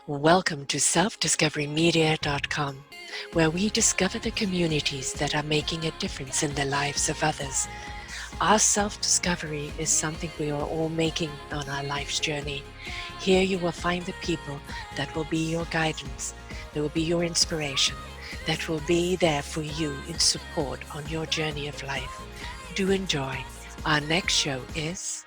Welcome to selfdiscoverymedia.com, where we discover the communities that are making a difference in the lives of others. Our self-discovery is something we are all making on our life's journey. Here you will find the people that will be your guidance, that will be your inspiration, that will be there for you in support on your journey of life. Do enjoy. Our next show is...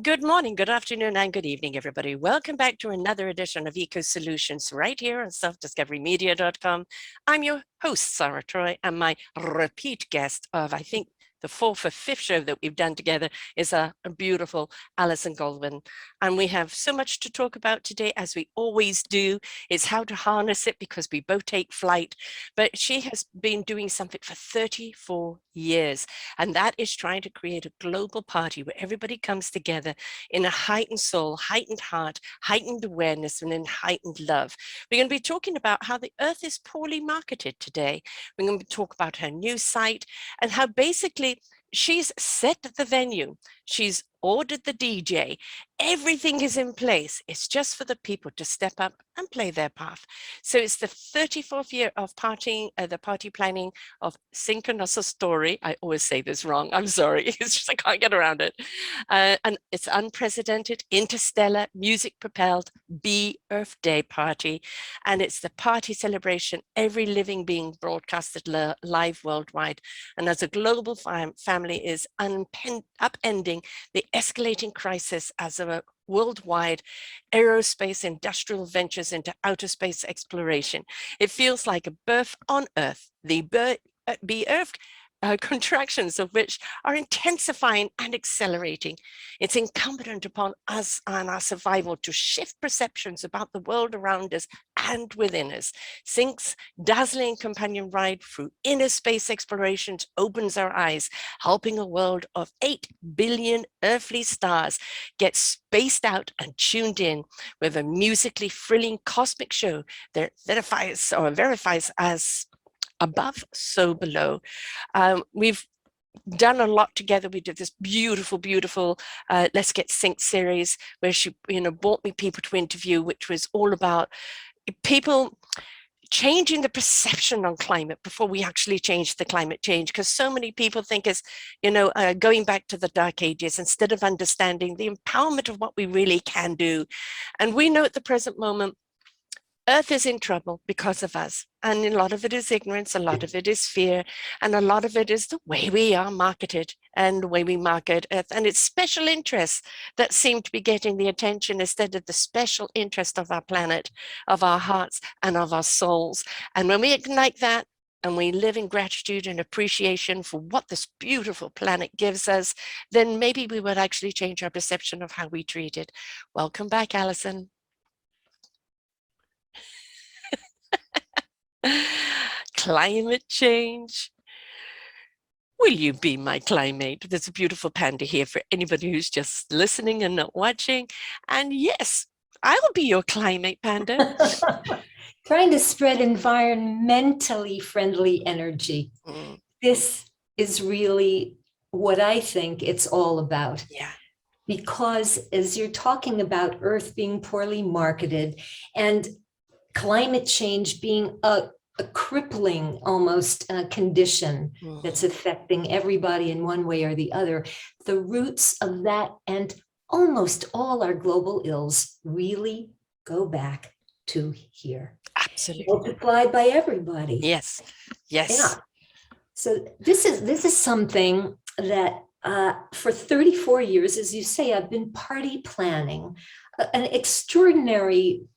Good morning, good afternoon, and good evening, everybody. Welcome back to another edition of Eco Solutions right here on selfdiscoverymedia.com. I'm your host, Sarah Troy, and my repeat guest of, I think, the fourth or fifth show that we've done together is a beautiful Alison Goldwyn. And we have so much to talk about today, as we always do. It's how to harness it, because we both take flight. But she has been doing something for 34 years, and that is trying to create a global party where everybody comes together in a heightened soul, heightened heart, heightened awareness, and in heightened love. We're going to be talking about how the earth is poorly marketed today. We're going to talk about her new site and how basically she's set the venue. She's ordered the DJ. Everything is in place. It's just for the people to step up and play their part. So it's the 34th year of partying, the party planning of Synchronous Story. I always say this wrong. I'm sorry. It's just I can't get around it. And it's unprecedented, interstellar, music-propelled Be Earth Day party. And it's the party celebration, every living being broadcasted live worldwide. And as a global family is upending the escalating crisis as a worldwide aerospace industrial ventures into outer space exploration. It feels like a birth on Earth, the Be Earth contractions of which are intensifying and accelerating. It's incumbent upon us and our survival to shift perceptions about the world around us and within us. Sync's dazzling companion ride through inner space explorations opens our eyes, helping a world of 8 billion earthly stars get spaced out and tuned in with a musically thrilling cosmic show that verifies as above, so below. We've done a lot together. We did this beautiful Let's Get Synced series where she, brought me people to interview, which was all about people changing the perception on climate before we actually change the climate change, because so many people think it's, going back to the dark ages instead of understanding the empowerment of what we really can do. And we know at the present moment, Earth is in trouble because of us. And a lot of it is ignorance, a lot of it is fear, and a lot of it is the way we are marketed and the way we market Earth. And it's special interests that seem to be getting the attention instead of the special interest of our planet, of our hearts, and of our souls. And when we ignite that, and we live in gratitude and appreciation for what this beautiful planet gives us, then maybe we would actually change our perception of how we treat it. Welcome back, Alison. Climate change. Will you be my climate? There's a beautiful panda here for anybody who's just listening and not watching. And yes, I'll be your climate panda. Trying to spread environmentally friendly energy. This is really what I think it's all about. Yeah. Because as you're talking about Earth being poorly marketed and climate change being a crippling almost condition that's affecting everybody in one way or the other, the roots of that and almost all our global ills really go back to here. Absolutely. Multiplied by everybody. Yes. Yeah. So this is something that for 34 years, as you say, I've been party planning, an extraordinary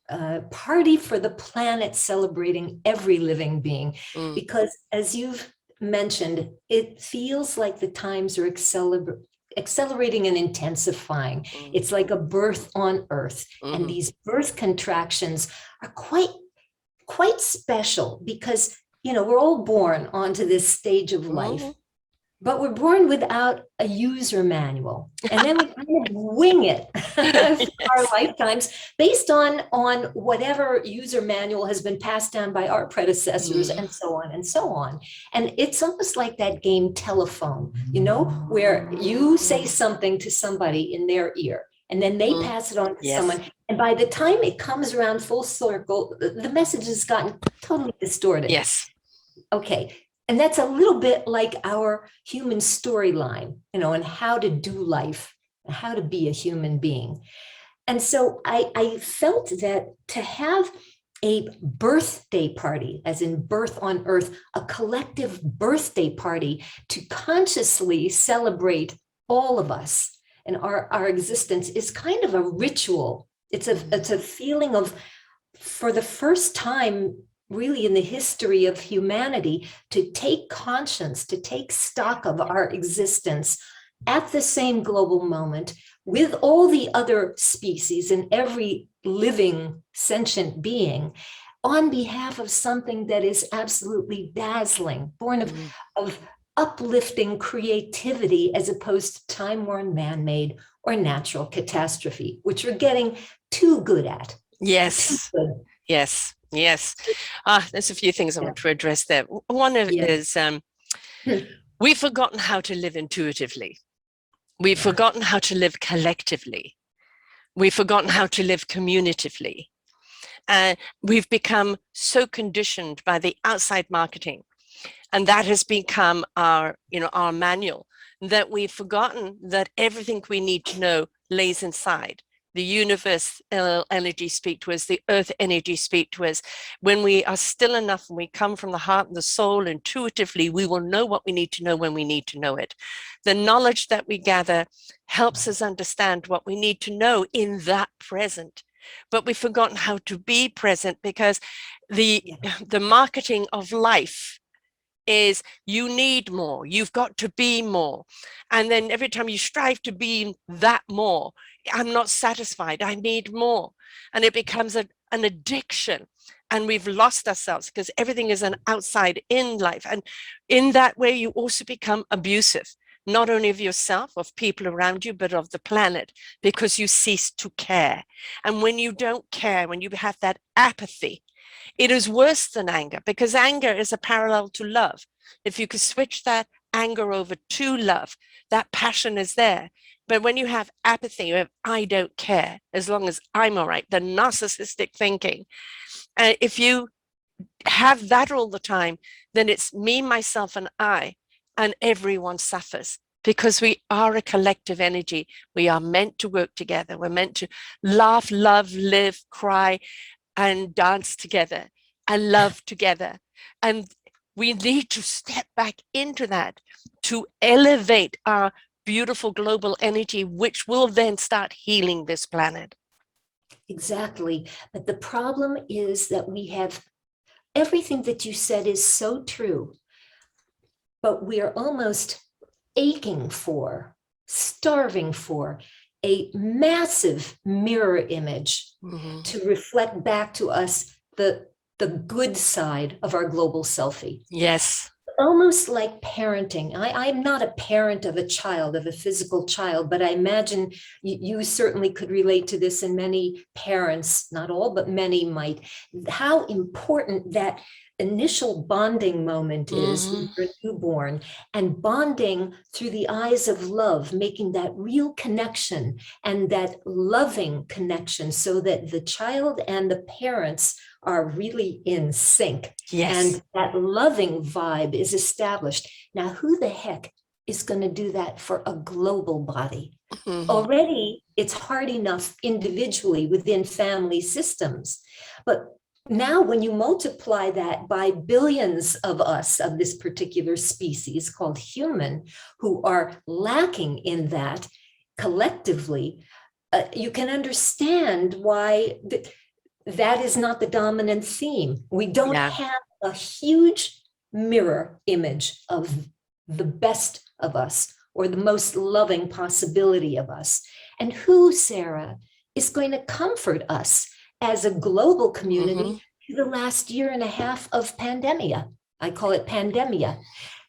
party for the planet, celebrating every living being. Because as you've mentioned, it feels like the times are accelerating and intensifying. It's like a birth on Earth. And these birth contractions are quite special because, we're all born onto this stage of life. But we're born without a user manual, and then we kind of wing it for our lifetimes based on whatever user manual has been passed down by our predecessors, and so on and so on. And it's almost like that game telephone, where you say something to somebody in their ear, and then they pass it on to someone. And by the time it comes around full circle, the message has gotten totally distorted. Yes. Okay. And that's a little bit like our human storyline, and how to do life, how to be a human being. And so I felt that to have a birthday party, as in birth on earth, a collective birthday party to consciously celebrate all of us and our existence is kind of a ritual. It's a feeling of, for the first time really in the history of humanity, to take conscience, to take stock of our existence at the same global moment with all the other species and every living sentient being on behalf of something that is absolutely dazzling, born of uplifting creativity as opposed to time-worn man-made or natural catastrophe, which we're getting too good at. Yes. Yes. Yes. There's a few things I want to address there. One of is we've forgotten how to live intuitively. We've forgotten how to live collectively. We've forgotten how to live communitively. We've become so conditioned by the outside marketing, and that has become our manual, that we've forgotten that everything we need to know lays inside. The universe energy speak to us, the earth energy speak to us. When we are still enough and we come from the heart and the soul intuitively, we will know what we need to know when we need to know it. The knowledge that we gather helps us understand what we need to know in that present. But we've forgotten how to be present, because the marketing of life is you need more, you've got to be more. And then every time you strive to be that more, I'm not satisfied, I need more. And it becomes an addiction. And we've lost ourselves because everything is an outside in life. And in that way, you also become abusive, not only of yourself, of people around you, but of the planet, because you cease to care. And when you don't care, when you have that apathy, it is worse than anger, because anger is a parallel to love. If you could switch that anger over to love, that passion is there. But when you have apathy, you have, I don't care, as long as I'm all right, the narcissistic thinking. If you have that all the time, then it's me, myself, and I, and everyone suffers, because we are a collective energy. We are meant to work together. We're meant to laugh, love, live, cry, and dance together and love together. And we need to step back into that to elevate our beautiful global energy, which will then start healing this planet. Exactly. But the problem is that we have everything that you said is so true, but we are almost aching for, starving for a massive mirror image to reflect back to us the good side of our global selfie. Yes. Almost like parenting. I'm not a parent of a child, of a physical child, but I imagine you certainly could relate to this, and many parents, not all, but many might, how important that initial bonding moment is with your newborn, and bonding through the eyes of love, making that real connection and that loving connection so that the child and the parents are really in sync. Yes. And that loving vibe is established. Now, who the heck is going to do that for a global body? Already, it's hard enough individually within family systems. But now when you multiply that by billions of us, of this particular species called human, who are lacking in that collectively, you can understand why that is not the dominant theme. We don't have a huge mirror image of the best of us or the most loving possibility of us. And who, Sarah, is going to comfort us as a global community through the last year and a half of pandemia? I call it pandemia.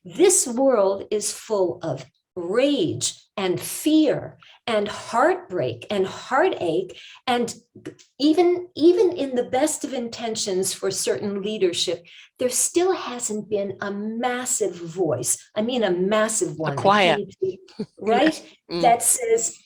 This world is full of rage and fear and heartbreak and heartache, and even in the best of intentions for certain leadership, there still hasn't been a massive voice. I mean, a massive one, a choir, right? That says,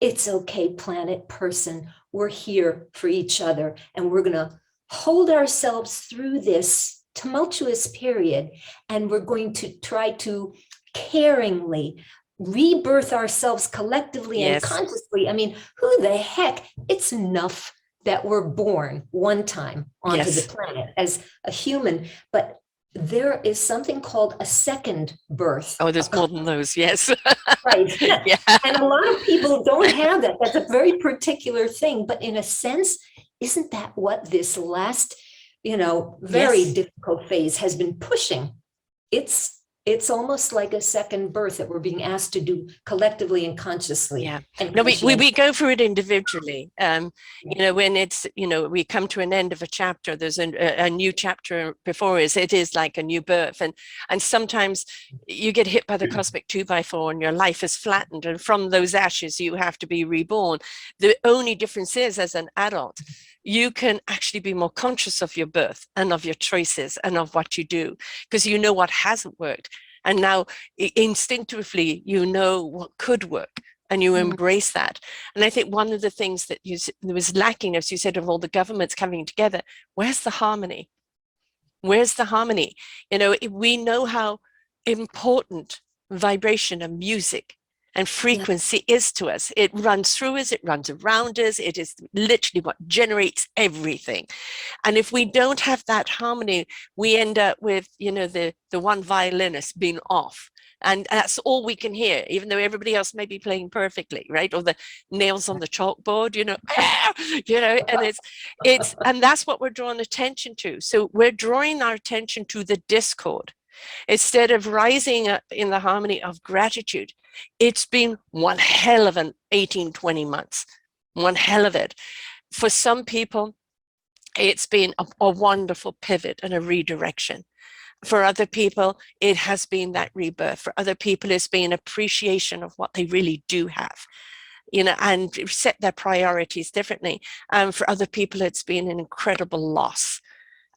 it's okay, planet, person. We're here for each other, and we're going to hold ourselves through this tumultuous period, and we're going to try to caringly rebirth ourselves collectively and Yes. consciously. I mean, who the heck? It's enough that we're born one time onto the Yes. planet as a human, but there is something called a second birth. Oh, there's more than those. Yes. Right. Yeah. And a lot of people don't have that. That's a very particular thing. But in a sense, isn't that what this last, very Yes. difficult phase has been pushing? It's almost like a second birth that we're being asked to do collectively and consciously. Yeah. And No, we go through it individually. When it's, we come to an end of a chapter, there's a new chapter before us. It is like a new birth. And sometimes you get hit by the cosmic 2x4 and your life is flattened. And from those ashes, you have to be reborn. The only difference is, as an adult, you can actually be more conscious of your birth and of your choices and of what you do, because you know what hasn't worked. And now instinctively, you know what could work, and you embrace that. And I think one of the things that was lacking, as you said, of all the governments coming together, where's the harmony? Where's the harmony? We know how important vibration and music and frequency is to us. It runs through us, it runs around us. It is literally what generates everything. And if we don't have that harmony, we end up with, the one violinist being off. And that's all we can hear, even though everybody else may be playing perfectly, right? Or the nails on the chalkboard, and and that's what we're drawing attention to. So we're drawing our attention to the discord instead of rising up in the harmony of gratitude. It's been one hell of an 18-20 months, one hell of it. For some people, it's been a wonderful pivot and a redirection. For other people, it has been that rebirth. For other people, it's been appreciation of what they really do have, and set their priorities differently. For other people, it's been an incredible loss.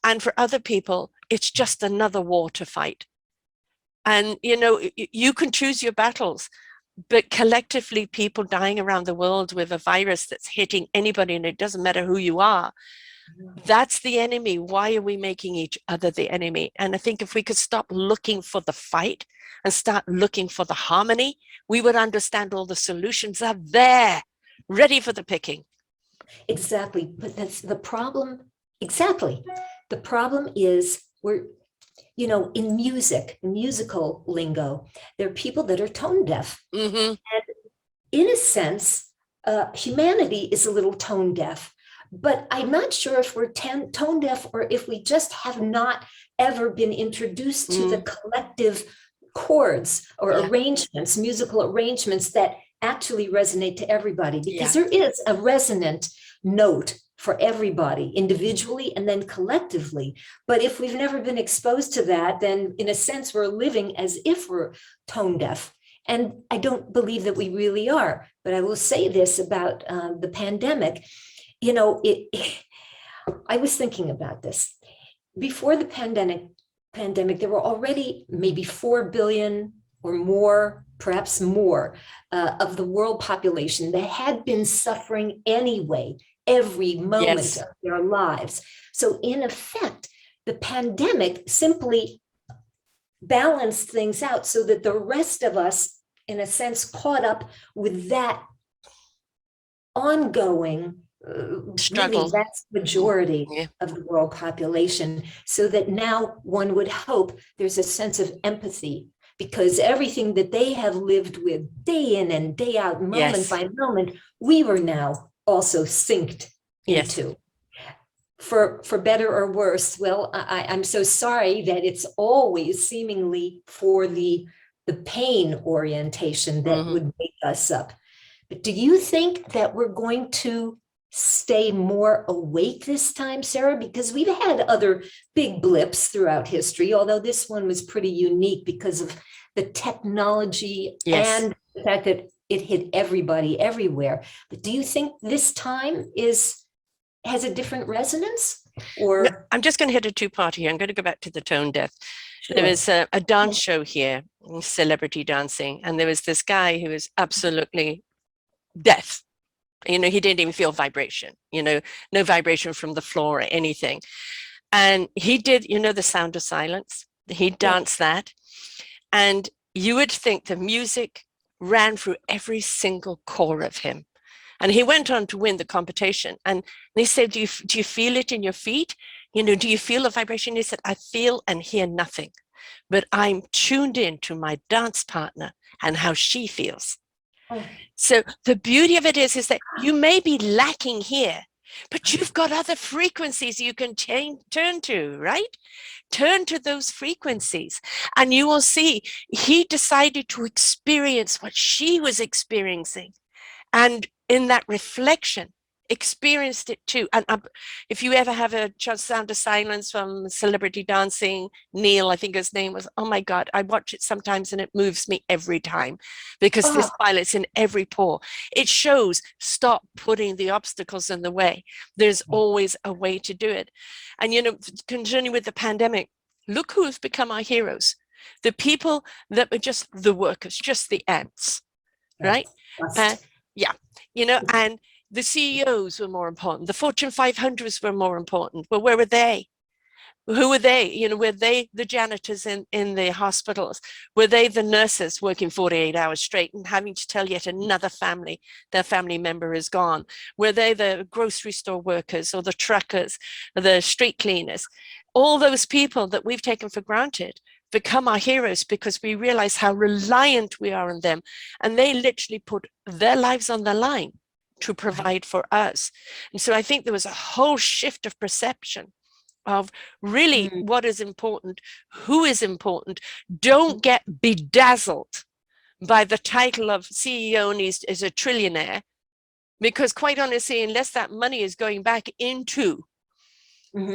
And for other people, it's just another war to fight. And, you can choose your battles, but collectively, people dying around the world with a virus that's hitting anybody, and it doesn't matter who you are, that's the enemy. Why are we making each other the enemy? And I think if we could stop looking for the fight and start looking for the harmony, we would understand all the solutions are there, ready for the picking. Exactly. But that's the problem. Exactly. The problem is we're, in music, musical lingo, there are people that are tone deaf. Mm-hmm. And in a sense, humanity is a little tone deaf. But I'm not sure if we're tone deaf or if we just have not ever been introduced to the collective chords or arrangements, musical arrangements that actually resonate to everybody, because there is a resonant note for everybody individually and then collectively. But if we've never been exposed to that, then in a sense, we're living as if we're tone deaf. And I don't believe that we really are. But I will say this about the pandemic. I was thinking about this. Before the pandemic, there were already maybe 4 billion or more, perhaps more, of the world population that had been suffering anyway, every moment of their lives. So in effect, the pandemic simply balanced things out so that the rest of us, in a sense, caught up with that ongoing struggle. Really, that's the majority of the world population. So that now one would hope there's a sense of empathy, because everything that they have lived with day in and day out, moment by moment, we were now also synced into. For better or worse. Well, I'm so sorry that it's always seemingly for the pain orientation that would wake us up. But do you think that we're going to stay more awake this time, Sarah? Because we've had other big blips throughout history, although this one was pretty unique because of the technology and the fact that it hit everybody everywhere. But do you think this time has a different resonance? Or no, I'm just going to hit a two-part here. I'm going to go back to the tone deaf. Sure. There was a dance show here, celebrity dancing, and there was this guy who was absolutely death. He didn't even feel vibration, no vibration from the floor or anything. And he did, the sound of silence. He danced that. And you would think the music ran through every single core of him. And he went on to win the competition. And they said, do you feel it in your feet? Do you feel the vibration? He said, I feel and hear nothing, but I'm tuned in to my dance partner and how she feels. Oh. So the beauty of it is that you may be lacking here, but you've got other frequencies you can turn to, right? Turn to those frequencies and you will see he decided to experience what she was experiencing. And in that reflection, experienced it too. And if you ever have a chance, Sound of Silence from Celebrity Dancing, Neil, I think his name was, oh my God, I watch it sometimes and it moves me every time because this pilot's in every pore. It shows, stop putting the obstacles in the way. There's always a way to do it. And, continuing with the pandemic, look who have become our heroes. The people that were just the workers, just the ants, right? Yeah, and the CEOs were more important. The Fortune 500s were more important. But where were they? Who were they? Were they the janitors in the hospitals? Were they the nurses working 48 hours straight and having to tell yet another family their family member is gone? Were they the grocery store workers or the truckers, the street cleaners? All those people that we've taken for granted become our heroes because we realize how reliant we are on them. And they literally put their lives on the line to provide for us. And so I think there was a whole shift of perception of really what is important, who is important. Don't get bedazzled by the title of CEO and is a trillionaire, because quite honestly, unless that money is going back into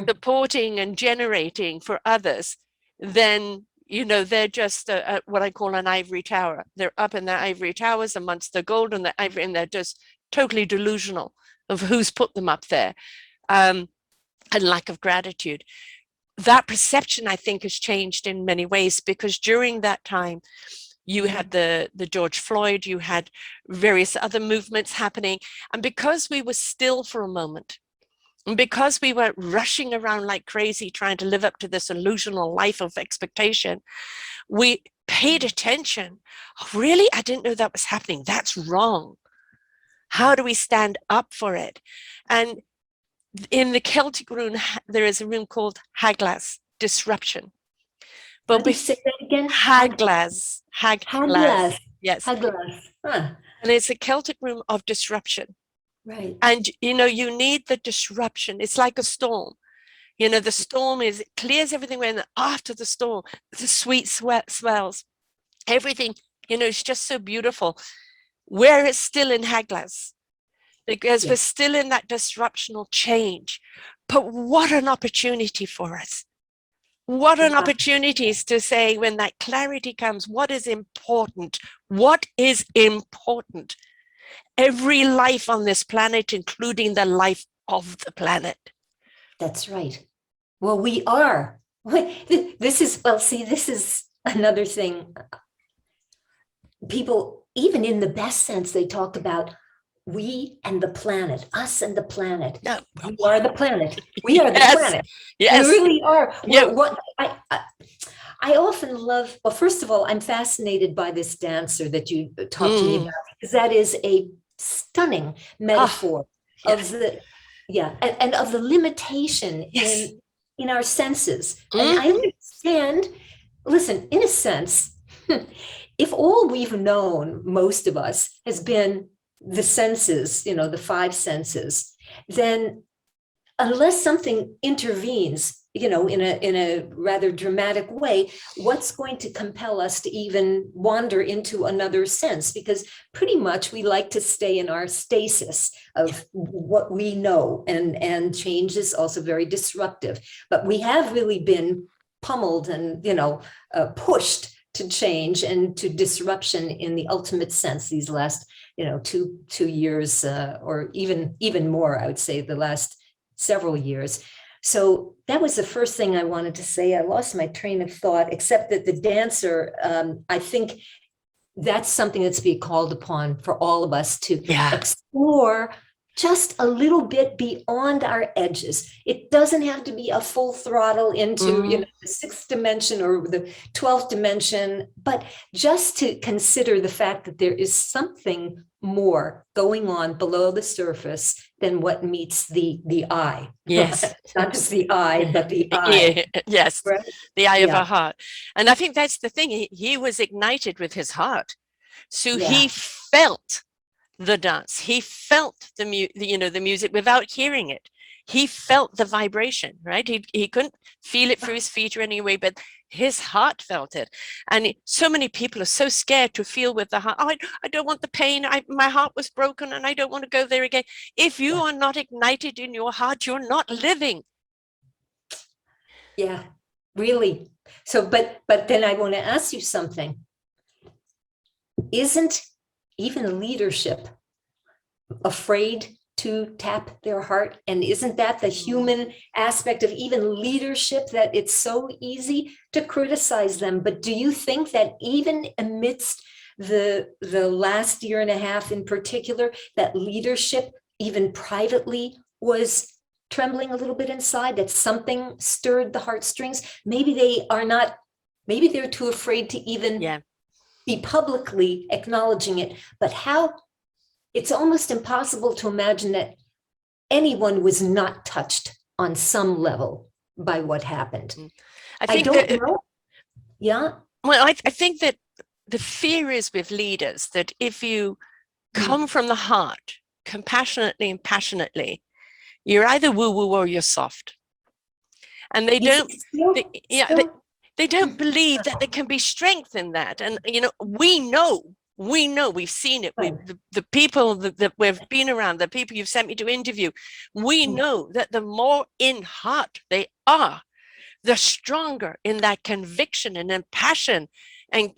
supporting and generating for others, then they're just what I call an ivory tower. They're up in their ivory towers amongst the gold and the ivory, and they're just totally delusional of who's put them up there, and lack of gratitude. That perception, I think, has changed in many ways, because during that time, you had the George Floyd, you had various other movements happening, and because we were still for a moment, and because we were rushing around like crazy, trying to live up to this illusional life of expectation, we paid attention. Oh, really? I didn't know that was happening. That's wrong. How do we stand up for it? And in the Celtic rune, there is a rune called Haglas, disruption. But we say that again? Haglas. Yes. Haglas. Huh. And it's a Celtic rune of disruption. Right. And, you need the disruption. It's like a storm. The storm it clears everything away, and after the storm, the sweet sweat swells. Everything, it's just so beautiful. We're still in Haglas, because we're still in that disruptional change. But what an opportunity for us. What an opportunity is to say, when that clarity comes, what is important? What is important? Every life on this planet, including the life of the planet. That's right. Well, we are. This is another thing. People, even in the best sense, they talk about we and the planet, us and the planet. No, we are the planet. We are the planet. Yes. We really are. Yeah. What I often love, well, first of all, I'm fascinated by this dancer that you talked to me about, because that is a stunning metaphor of the, and of the limitation in our senses. And I understand, listen, in a sense, if all we've known, most of us, has been the senses, the five senses, then unless something intervenes, in a rather dramatic way, what's going to compel us to even wander into another sense? Because pretty much we like to stay in our stasis of what we know, and change is also very disruptive. But we have really been pummeled and, pushed to change and to disruption in the ultimate sense these last, 2 years, or even more, I would say, the last several years. So that was the first thing I wanted to say. I lost my train of thought, except that the dancer, I think that's something that's being called upon for all of us to Yeah. explore just a little bit beyond our edges. It doesn't have to be a full throttle into the sixth dimension or the 12th dimension, but just to consider the fact that there is something more going on below the surface than what meets the eye. Yes. Not just the eye, but the Yeah. eye. Yes. Right? The eye of Yeah. our heart. And I think that's the thing. He was ignited with his heart. So he Yeah. felt the dance. He felt the music without hearing it. He felt the vibration, right? He couldn't feel it through his feet or anyway, but his heart felt it. And so many people are so scared to feel with the heart. Oh, I don't want the pain. My heart was broken and I don't want to go there again. If you are not ignited in your heart, you're not living. Yeah, really. So, but then I want to ask you something. Isn't even leadership afraid to tap their heart? And isn't that the human aspect of even leadership, that it's so easy to criticize them? But do you think that even amidst the last year and a half in particular, that leadership, even privately, was trembling a little bit inside, that something stirred the heartstrings? Maybe they are not, maybe they're too afraid to even be publicly acknowledging it. But how, it's almost impossible to imagine that anyone was not touched on some level by what happened. I don't know. Yeah. Well, I think that the fear is with leaders that if you come from the heart, compassionately and passionately, you're either woo-woo or you're soft. And they don't, they don't believe that there can be strength in that. And, we know, we've seen it. The people that we've been around, the people you've sent me to interview, we know that the more in heart they are, the stronger in that conviction and in passion and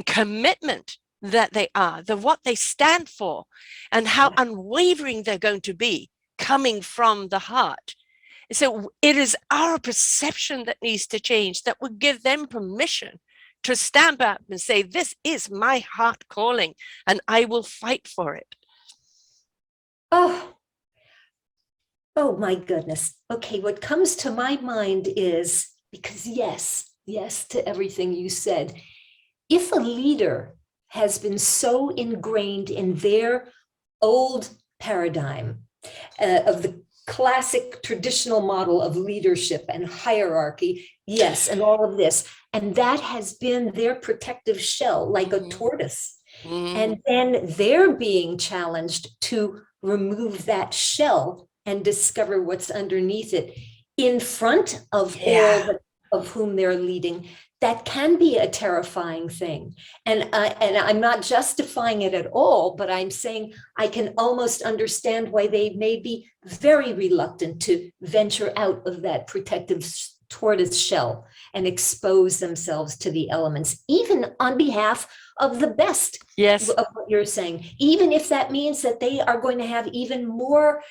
commitment that they are, what they stand for, and how unwavering they're going to be coming from the heart. So it is our perception that needs to change, that would give them permission to stand up and say, this is my heart calling and I will fight for it. Oh my goodness. Okay, what comes to my mind is, because yes to everything you said, if a leader has been so ingrained in their old paradigm of the classic traditional model of leadership and hierarchy, yes, and all of this, and that has been their protective shell, like a tortoise, and then they're being challenged to remove that shell and discover what's underneath it in front of all of whom they're leading. That can be a terrifying thing. And I'm not justifying it at all, but I'm saying I can almost understand why they may be very reluctant to venture out of that protective tortoise shell and expose themselves to the elements, even on behalf of the best. Yes. Of what you're saying, even if that means that they are going to have even more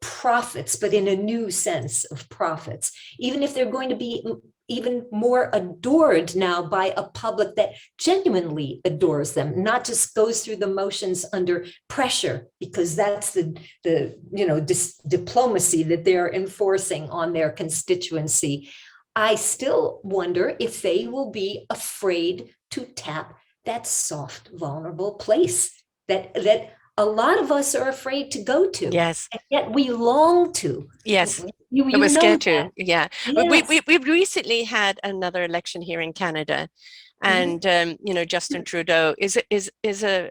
profits, but in a new sense of profits, even if they're going to be even more adored now by a public that genuinely adores them, not just goes through the motions under pressure, because that's the diplomacy that they're enforcing on their constituency. I still wonder if they will be afraid to tap that soft, vulnerable place that a lot of us are afraid to go to. Yes. And yet we long to. Yes. You we're scared that. to. Yeah. Yes. We recently had another election here in Canada. And, Justin Trudeau is a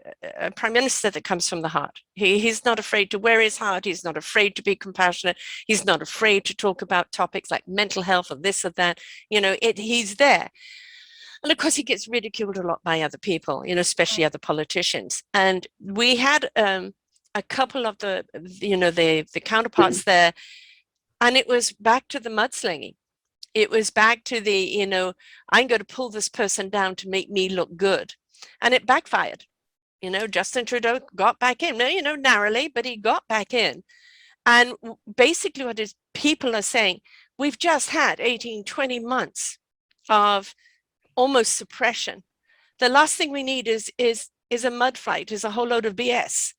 prime minister that comes from the heart. He's not afraid to wear his heart. He's not afraid to be compassionate. He's not afraid to talk about topics like mental health or this or that. He's there. And of course, he gets ridiculed a lot by other people, especially other politicians. And we had a couple of the counterparts there, and it was back to the mudslinging. It was back to the, I'm going to pull this person down to make me look good. And it backfired. Justin Trudeau got back in, narrowly, but he got back in. And basically what is people are saying, we've just had 18, 20 months of almost suppression The last thing we need is a mud fight, is a whole load of BS.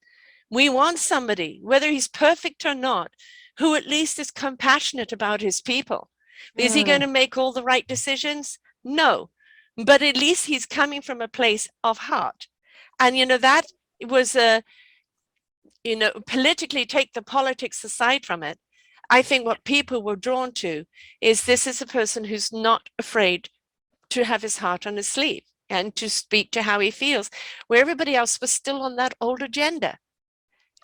We want somebody, whether he's perfect or not, who at least is compassionate about his people. Is he going to make all the right decisions? No, but at least he's coming from a place of heart. And, that was politically, take the politics aside from it. I think what people were drawn to is this is a person who's not afraid to have his heart on his sleeve and to speak to how he feels, where everybody else was still on that old agenda.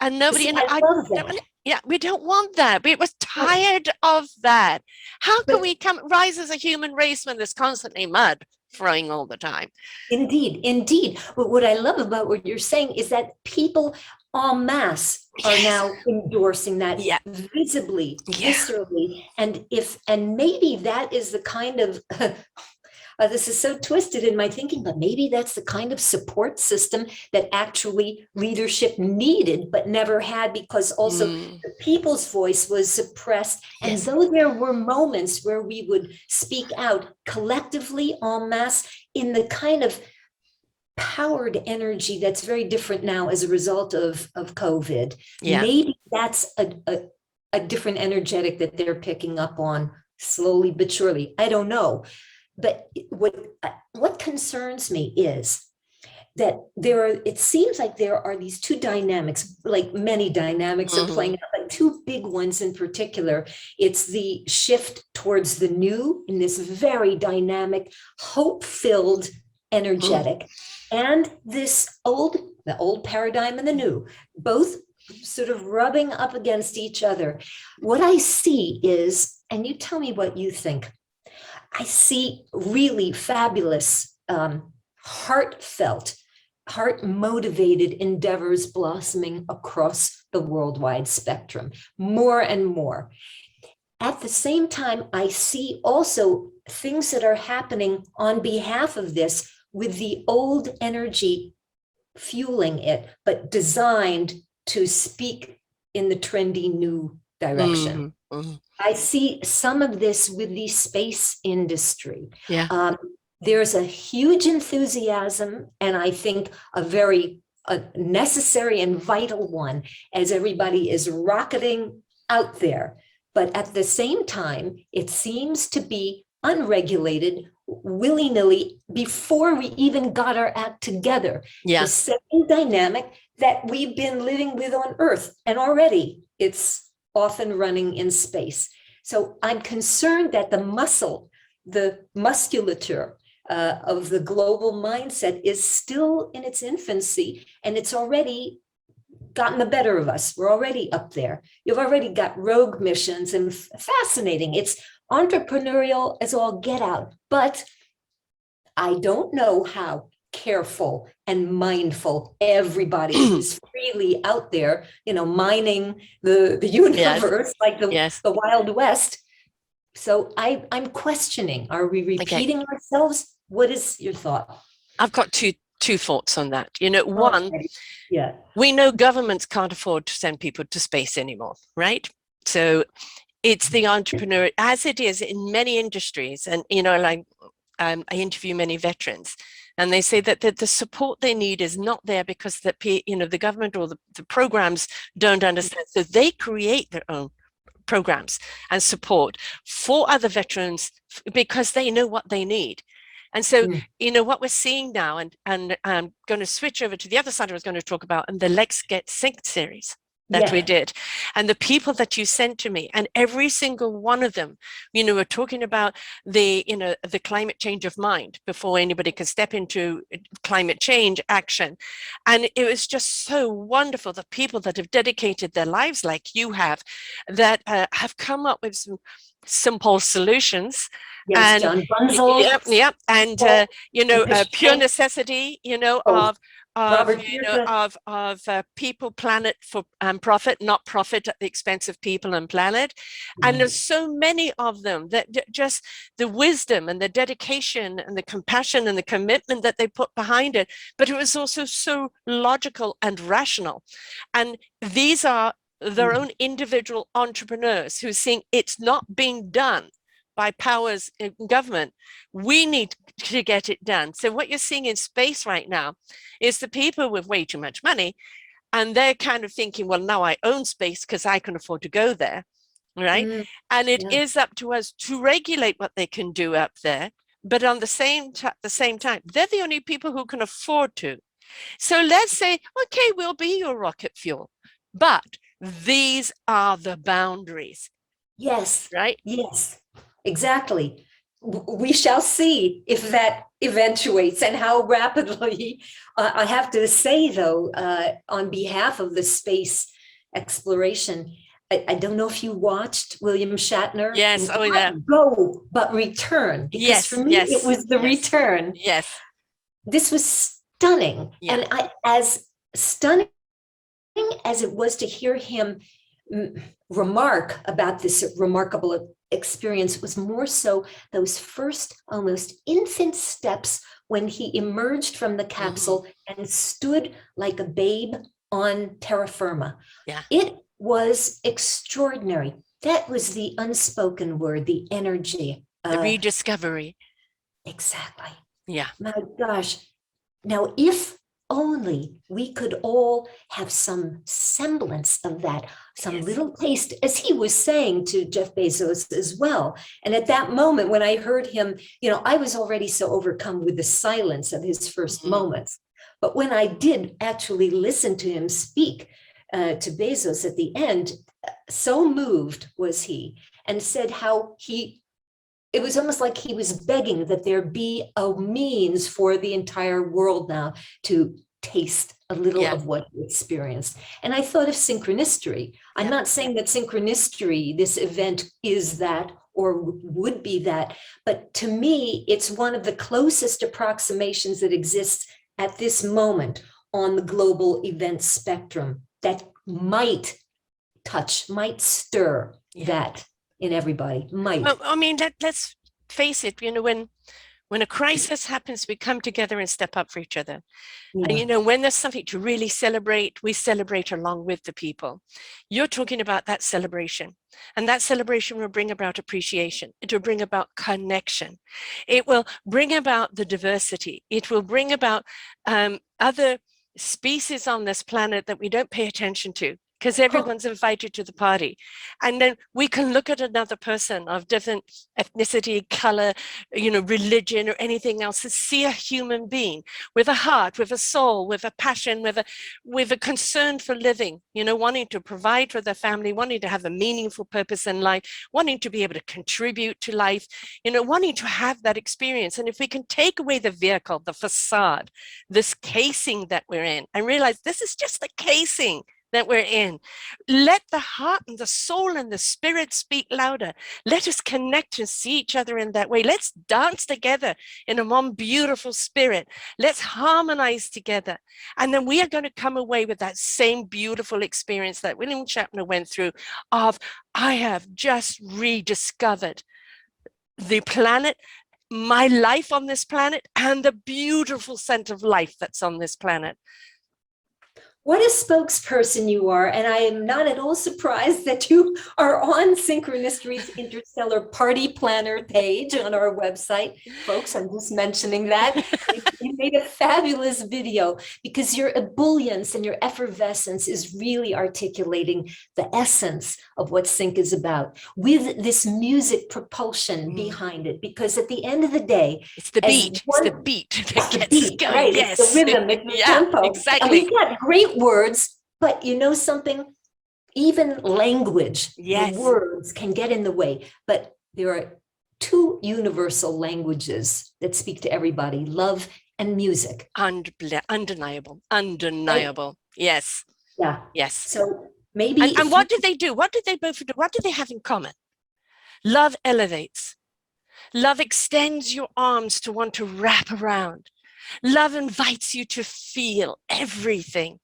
And nobody, I love that. Yeah, we don't want that. We was tired of that. How can we rise as a human race when there's constantly mud throwing all the time? Indeed. But what I love about what you're saying is that people en masse are now endorsing that visibly, viscerally. And maybe that is the kind of this is so twisted in my thinking, but maybe that's the kind of support system that actually leadership needed, but never had, because also the people's voice was suppressed. And though there were moments where we would speak out collectively en masse in the kind of powered energy that's very different now as a result of COVID, maybe that's a different energetic that they're picking up on slowly but surely. I don't know. But what concerns me is that it seems like there are these two dynamics, like many dynamics are playing out, but two big ones in particular. It's the shift towards the new in this very dynamic, hope-filled, energetic, and the old paradigm and the new, both sort of rubbing up against each other. What I see is, and you tell me what you think, I see really fabulous, heartfelt, heart-motivated endeavors blossoming across the worldwide spectrum, more and more. At the same time, I see also things that are happening on behalf of this with the old energy fueling it, but designed to speak in the trendy new direction. I see some of this with the space industry. There's a huge enthusiasm, and I think a very necessary and vital one, as everybody is rocketing out there. But at the same time, it seems to be unregulated, willy-nilly, before we even got our act together. The same dynamic that we've been living with on Earth, and already it's often running in space. So I'm concerned that the musculature of the global mindset is still in its infancy, and it's already gotten the better of us. We're already up there. You've already got rogue missions, and fascinating. It's entrepreneurial as all get out, but I don't know how careful and mindful everybody who's freely out there, mining the universe, like the Wild West. So I'm questioning, are we repeating ourselves? What is your thought? I've got two thoughts on that. One, we know governments can't afford to send people to space anymore, right? So it's the entrepreneur, as it is in many industries. And, I interview many veterans, and they say that the support they need is not there because the government or the programs don't understand. So they create their own programs and support for other veterans because they know what they need. And so, what we're seeing now, and I'm going to switch over to the other side I was going to talk about, and the Let's Get Synced series that we did, and the people that you sent to me, and every single one of them, we're talking about the climate change of mind before anybody can step into climate change action. And it was just so wonderful, the people that have dedicated their lives like you have, that have come up with some simple solutions. John Bunzel. And pure necessity, of people, planet for profit, not profit at the expense of people and planet. And there's so many of them that just the wisdom and the dedication and the compassion and the commitment that they put behind it, but it was also so logical and rational. And these are their own individual entrepreneurs who are seeing it's not being done by powers in government. We need to get it done. So what you're seeing in space right now is the people with way too much money, and they're kind of thinking, well, now I own space because I can afford to go there, right? And it is up to us to regulate what they can do up there. But on the same time, they're the only people who can afford to. So let's say, okay, we'll be your rocket fuel, but these are the boundaries. Yes. Right? Yes, exactly. We shall see if that eventuates and how rapidly. I have to say, though, on behalf of the space exploration, I don't know if you watched William Shatner. Yes. Oh, yeah. Go, but return. Because yes, for me, it was the return. Yes. This was stunning. Yeah. And as stunning as it was to hear him remark about this remarkable experience, was more so those first almost infant steps when he emerged from the capsule and stood like a babe on terra firma. Yeah. It was extraordinary. That was the unspoken word, the energy. The rediscovery. Exactly. Yeah. My gosh. Now, if only we could all have some semblance of that, some little taste, as he was saying to Jeff Bezos as well. And at that moment, when I heard him, I was already so overcome with the silence of his first moments. But when I did actually listen to him speak to Bezos at the end, so moved was he, and said how it was almost like he was begging that there be a means for the entire world now to taste a little of what he experienced. And I thought of synchronicity. I'm not saying that synchronicity, this event, is that or would be that, but to me, it's one of the closest approximations that exists at this moment on the global event spectrum that might stir that in everybody. Well, I mean, let's face it, when a crisis happens, we come together and step up for each other. And when there's something to really celebrate, we celebrate along with the people. You're talking about that celebration, and that celebration will bring about appreciation. It will bring about connection. It will bring about the diversity. It will bring about other species on this planet that we don't pay attention to, because everyone's invited to the party. And then we can look at another person of different ethnicity, color, religion, or anything else, and see a human being with a heart, with a soul, with a passion, with a concern for living, wanting to provide for their family, wanting to have a meaningful purpose in life, wanting to be able to contribute to life, wanting to have that experience. And if we can take away the vehicle, the facade, this casing that we're in, and realize this is just the casing that we're in. Let the heart and the soul and the spirit speak louder. Let us connect and see each other in that way. Let's dance together in a one beautiful spirit. Let's harmonize together. And then we are going to come away with that same beautiful experience that William Shatner went through of, I have just rediscovered the planet, my life on this planet, and the beautiful scent of life that's on this planet. What a spokesperson you are. And I am not at all surprised that you are on Synchronicity's Interstellar Party Planner page on our website. Folks, I'm just mentioning that. You made a fabulous video because your ebullience and your effervescence is really articulating the essence of what Sync is about, with this music propulsion behind it. Because at the end of the day, it's the beat. It's the beat that gets us going. Right? Yes. It's the rhythm, it's the tempo. Exactly. And we've got great words, but something, even language, the words can get in the way. But there are two universal languages that speak to everybody: love and music. Undeniable. Right? Yes. Yeah. Yes. So maybe. And what did they do? What did they both do? What do they have in common? Love elevates. Love extends your arms to want to wrap around. Love invites you to feel everything.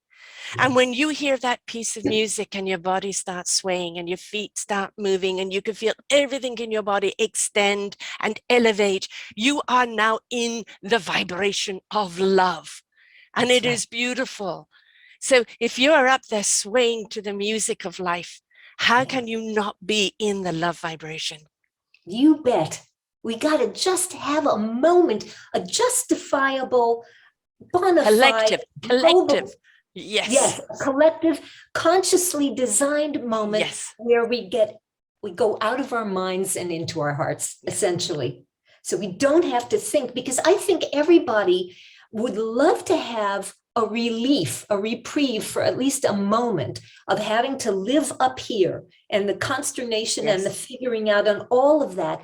And when you hear that piece of music and your body starts swaying and your feet start moving and you can feel everything in your body extend and elevate, you are now in the vibration of love. And it is beautiful. So if you're up there swaying to the music of life, how can you not be in the love vibration? You bet. We got to just have a moment, a justifiable, bona fide, collective. Yes. yes, a collective, consciously designed moment Yes. where we go out of our minds and into our hearts, essentially. So we don't have to think, because I think everybody would love to have a relief, a reprieve for at least a moment of having to live up here and the consternation and the figuring out and all of that.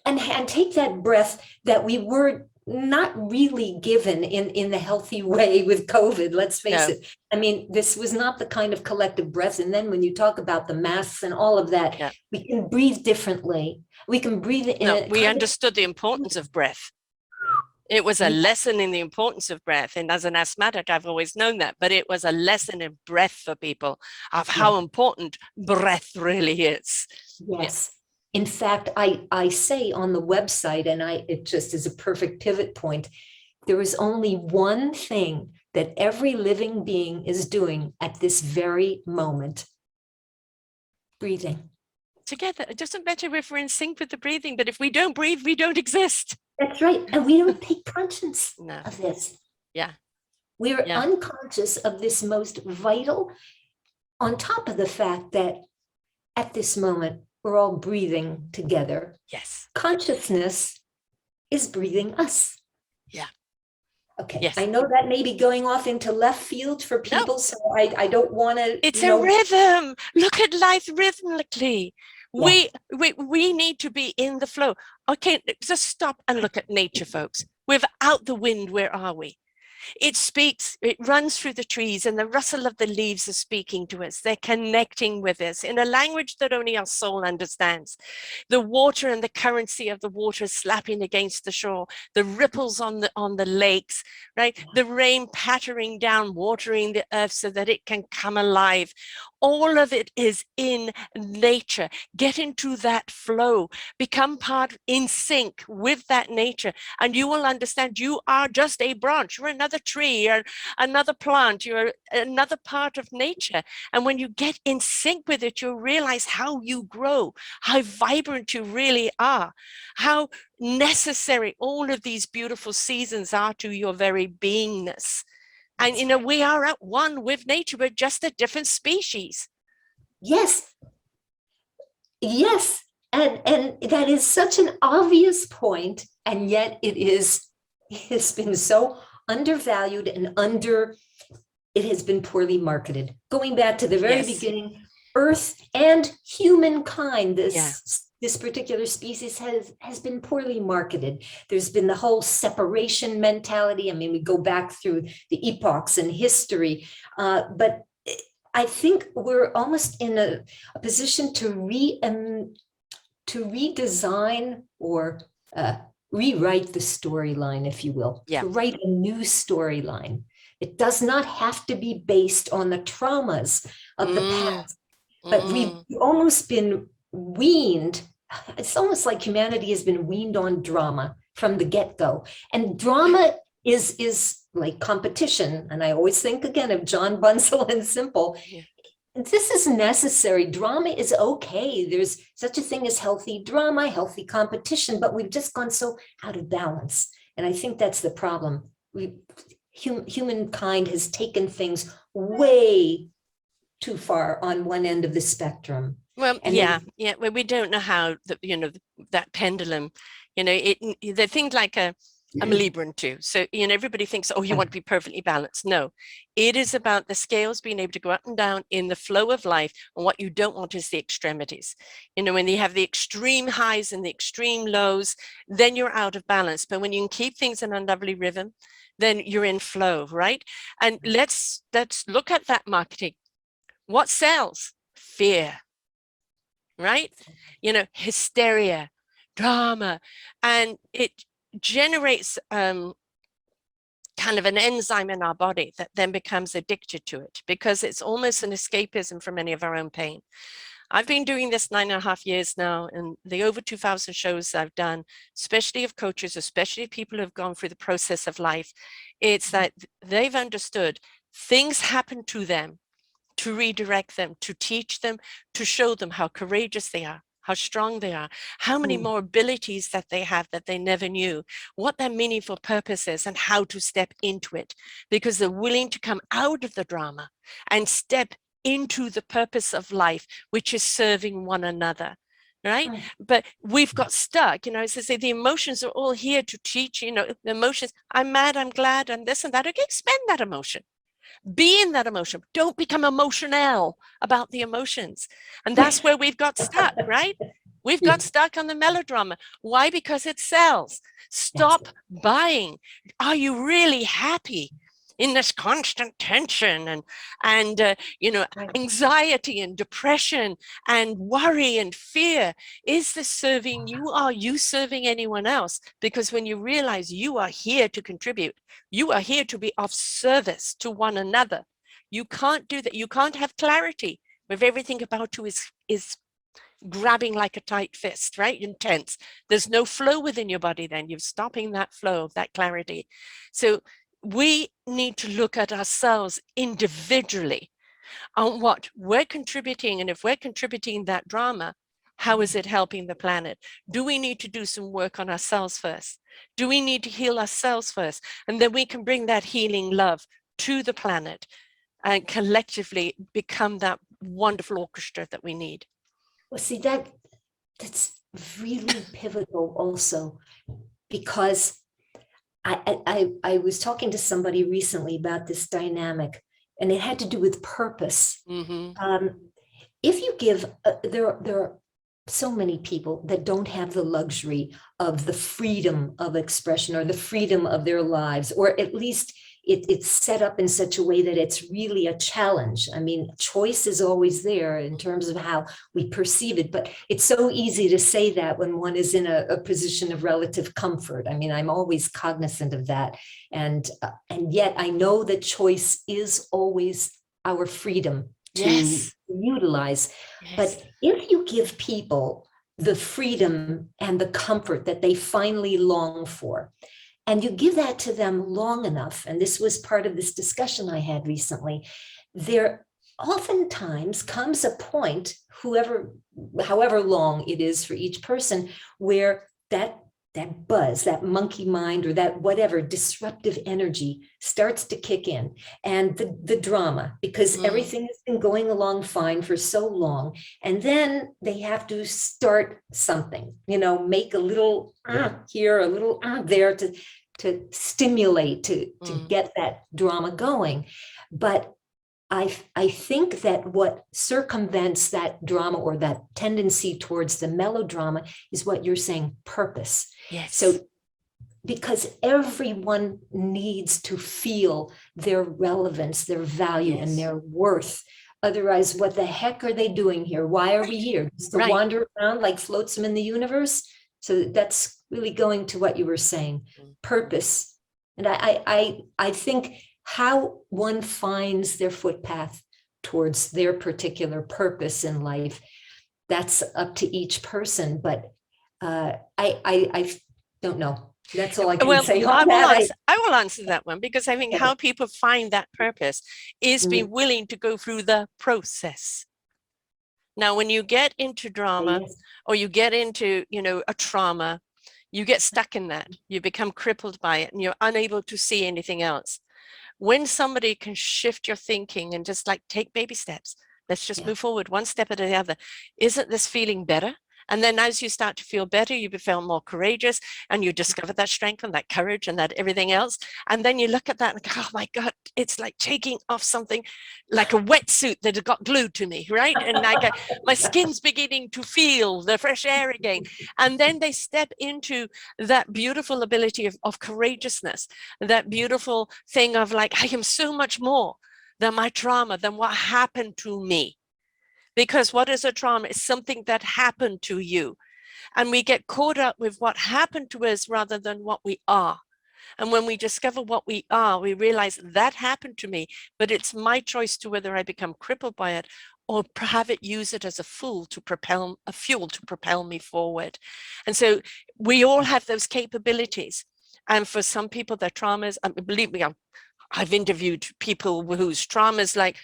And take that breath that we were not really given in the healthy way with COVID, let's face it. I mean, this was not the kind of collective breath. And then when you talk about the masks and all of that, we can breathe differently. We can breathe in. We understood the importance of breath. It was a lesson in the importance of breath. And as an asthmatic, I've always known that, but it was a lesson in breath for people of how important breath really is. Yes. In fact, I say on the website, and it just is a perfect pivot point, there is only one thing that every living being is doing at this very moment: breathing. Together. It doesn't matter if we're in sync with the breathing, but if we don't breathe, we don't exist. That's right. And we don't take conscience of this. Yeah. We're unconscious of this most vital, on top of the fact that at this moment, we're all breathing together. Yes. Consciousness is breathing us. Yeah. Okay. Yes. I know that may be going off into left field for people, so I don't want to. It's a rhythm. Look at life rhythmically. Yeah. We need to be in the flow. Okay, just stop and look at nature, folks. Without the wind, where are we? It speaks, it runs through the trees, and the rustle of the leaves is speaking to us. They're connecting with us in a language that only our soul understands. The water and the currency of the water slapping against the shore, the ripples on the lakes, right? The rain pattering down, watering the earth so that it can come alive. All of it is in nature. Get into that flow, become part in sync with that nature, and you will understand you are just a branch. You're another tree, or another plant, you're another part of nature. And when you get in sync with it, you'll realize how you grow, how vibrant you really are, how necessary all of these beautiful seasons are to your very beingness. And, you know, we are at one with nature. We're just a different species. Yes. Yes. And that is such an obvious point. And yet it's been so undervalued and it has been poorly marketed. Going back to the very beginning, Earth and humankind, this particular species has been poorly marketed. There's been the whole separation mentality. I mean, we go back through the epochs in history, but I think we're almost in a position to redesign or rewrite the storyline, if you will, to write a new storyline. It does not have to be based on the traumas of the past, but we've almost been weaned. It's almost like humanity has been weaned on drama from the get-go. And drama is like competition. And I always think again of John Bunsell and Simple. This is necessary. Drama is okay. There's such a thing as healthy drama, healthy competition, but we've just gone so out of balance. And I think that's the problem. Humankind has taken things way too far on one end of the spectrum. Well, well, we don't know how that pendulum, the things like I'm a Libran too. So, everybody thinks, oh, you want to be perfectly balanced. No, it is about the scales being able to go up and down in the flow of life. And what you don't want is the extremities. When you have the extreme highs and the extreme lows, then you're out of balance. But when you can keep things in a lovely rhythm, then you're in flow, right? And let's look at that marketing. What sells? Fear, right? Hysteria, drama, and it generates kind of an enzyme in our body that then becomes addicted to it, because it's almost an escapism from any of our own pain. I've been doing this 9.5 years now, and the over 2,000 shows I've done, especially of coaches, especially people who have gone through the process of life, it's that they've understood things happen to them to redirect them, to teach them, to show them how courageous they are, how strong they are, how many Mm. more abilities that they have that they never knew, what their meaningful purpose is, and how to step into it, because they're willing to come out of the drama and step into the purpose of life, which is serving one another. Right. Right. But we've got stuck, as I say, the emotions are all here to teach, the emotions. I'm mad, I'm glad, I'm this and that. Okay, spend that emotion. Be in that emotion. Don't become emotional about the emotions. And that's where we've got stuck, right? We've got stuck on the melodrama. Why? Because it sells. That's Stop buying. Are you really happy in this constant tension and right. anxiety and depression and worry and fear? Is this serving you? Are you serving anyone else? Because when you realize you are here to contribute, you are here to be of service to one another. You can't do that. You can't have clarity if everything about you is grabbing like a tight fist, right? Intense. There's no flow within your body then. You're stopping that flow of that clarity. So we need to look at ourselves individually on what we're contributing. And if we're contributing that drama, how is it helping the planet? Do we need to do some work on ourselves first? Do we need to heal ourselves first? And then we can bring that healing love to the planet and collectively become that wonderful orchestra that we need. Well, see, that's really pivotal also, because I was talking to somebody recently about this dynamic, and it had to do with purpose. Mm-hmm. If you give, there are so many people that don't have the luxury of the freedom of expression or the freedom of their lives, or at least it's set up in such a way that it's really a challenge. I mean, choice is always there in terms of how we perceive it, but it's so easy to say that when one is in a position of relative comfort. I mean, I'm always cognizant of that. And yet I know that choice is always our freedom to Yes. utilize. Yes. But if you give people the freedom and the comfort that they finally long for, and you give that to them long enough, and this was part of this discussion I had recently, there oftentimes comes a point, however long it is for each person, where that buzz, that monkey mind, or that whatever disruptive energy starts to kick in, and the drama, because everything has been going along fine for so long, and then they have to start something, make a little here, a little there to stimulate, to get that drama going. But I think that what circumvents that drama, or that tendency towards the melodrama, is what you're saying, purpose. Yes. So because everyone needs to feel their relevance, their value, and their worth. Otherwise, what the heck are they doing here? Why are we here? Just to wander around like flotsam in the universe? So that's really going to what you were saying, purpose. And I think how one finds their footpath towards their particular purpose in life, that's up to each person. But I don't know. That's all I can say on that. I will answer that one, because I think how people find that purpose is being willing to go through the process. Now, when you get into drama, or you get into, a trauma, you get stuck in that. You become crippled by it, and you're unable to see anything else. When somebody can shift your thinking and just take baby steps, let's just move forward one step at the other. Isn't this feeling better? And then as you start to feel better, you feel more courageous, and you discover that strength and that courage and that everything else. And then you look at that and go, oh my God, it's like taking off something like a wetsuit that had got glued to me, right? And my skin's beginning to feel the fresh air again. And then they step into that beautiful ability of courageousness, that beautiful thing of I am so much more than my trauma, than what happened to me. Because what is a trauma? It's something that happened to you. And we get caught up with what happened to us rather than what we are. And when we discover what we are, we realize that happened to me, but it's my choice to whether I become crippled by it or have it use it as a fuel to propel me forward. And so we all have those capabilities. And for some people, their traumas, believe me, I've interviewed people whose traumas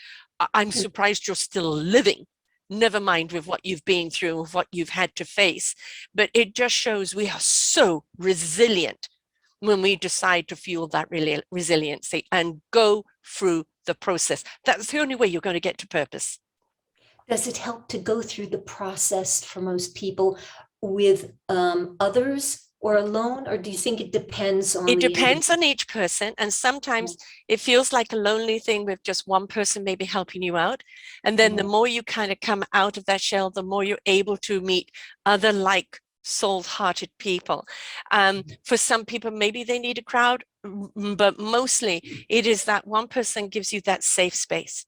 I'm surprised you're still living. never mind with what you've been through, what you've had to face. But it just shows we are so resilient when we decide to fuel that resiliency and go through the process. That's the only way you're going to get to purpose. Does it help to go through the process for most people with others or alone, or do you think it depends on it depends on each person, and sometimes it feels like a lonely thing with just one person maybe helping you out, and then the more you kind of come out of that shell, the more you're able to meet other like soul-hearted people. For some people, maybe they need a crowd, but mostly it is that one person gives you that safe space.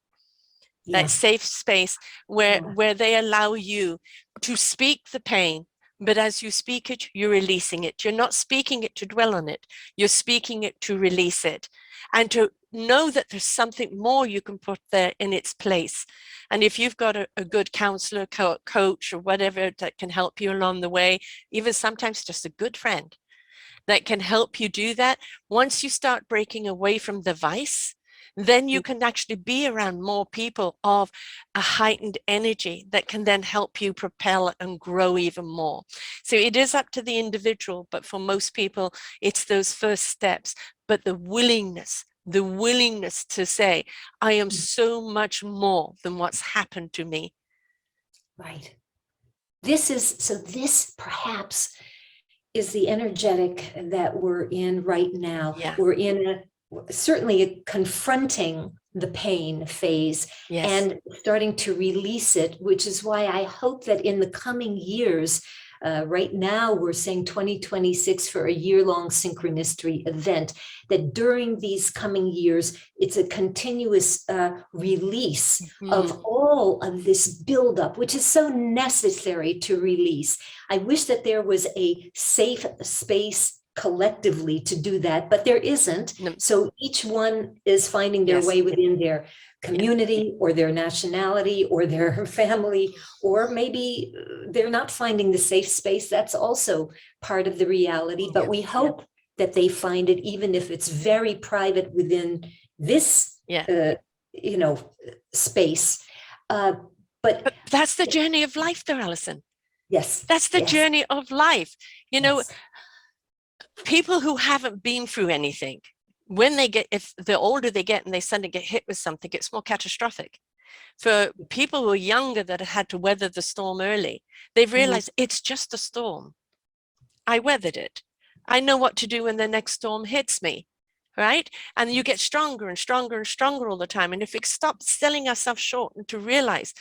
That safe space where they allow you to speak the pain, but as you speak it, you're releasing it. You're not speaking it to dwell on it. You're speaking it to release it, and to know that there's something more you can put there in its place. And if you've got a good counselor, coach, or whatever that can help you along the way, even sometimes just a good friend that can help you do that, once you start breaking away from the vice, then you can actually be around more people of a heightened energy that can then help you propel and grow even more. So it is up to the individual, but for most people, it's those first steps. But the willingness to say, I am so much more than what's happened to me. Right. This perhaps is the energetic that we're in right now. Yeah. We're in certainly a confronting the pain phase and starting to release it, which is why I hope that in the coming years, right now we're saying 2026 for a year-long synchronicity event, that during these coming years, it's a continuous release of all of this buildup, which is so necessary to release. I wish that there was a safe space collectively to do that, but there isn't. So each one is finding their way within their community or their nationality or their family, or maybe they're not finding the safe space. That's also part of the reality, but we hope that they find it, even if it's very private within this space. But that's the journey of life though, Alison. Yes. That's the journey of life. You know, people who haven't been through anything, when they get, if the older they get and they suddenly get hit with something, it's more catastrophic. For people who are younger that had to weather the storm early, they've realized it's just a storm. I weathered it. I know what to do when the next storm hits me, right? And you get stronger and stronger and stronger all the time. And if we stop selling ourselves short and to realize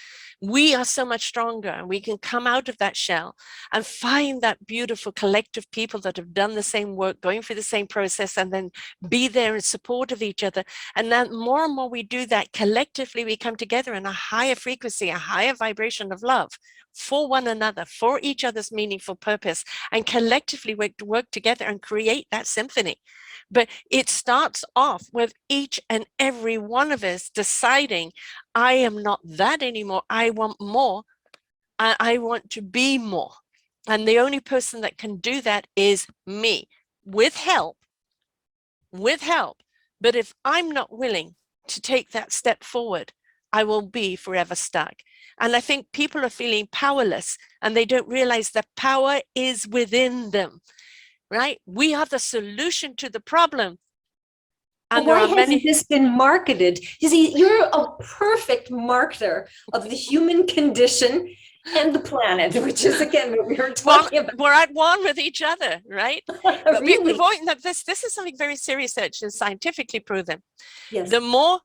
we are so much stronger and we can come out of that shell and find that beautiful collective people that have done the same work, going through the same process, and then be there in support of each other. And then more and more we do that collectively, we come together in a higher frequency, a higher vibration of love for one another, for each other's meaningful purpose, and collectively work together and create that symphony. But it starts off with each and every one of us deciding, I am not that anymore. I want more. I want to be more. And the only person that can do that is me, with help. But if I'm not willing to take that step forward, I will be forever stuck. And I think people are feeling powerless and they don't realize that power is within them, right? We are the solution to the problem. And why hasn't this been marketed? You see, you're a perfect marketer of the human condition and the planet, which is, again, what we were talking about. We're at one with each other, right? Really? This is something very serious that is scientifically proven. Yes. The more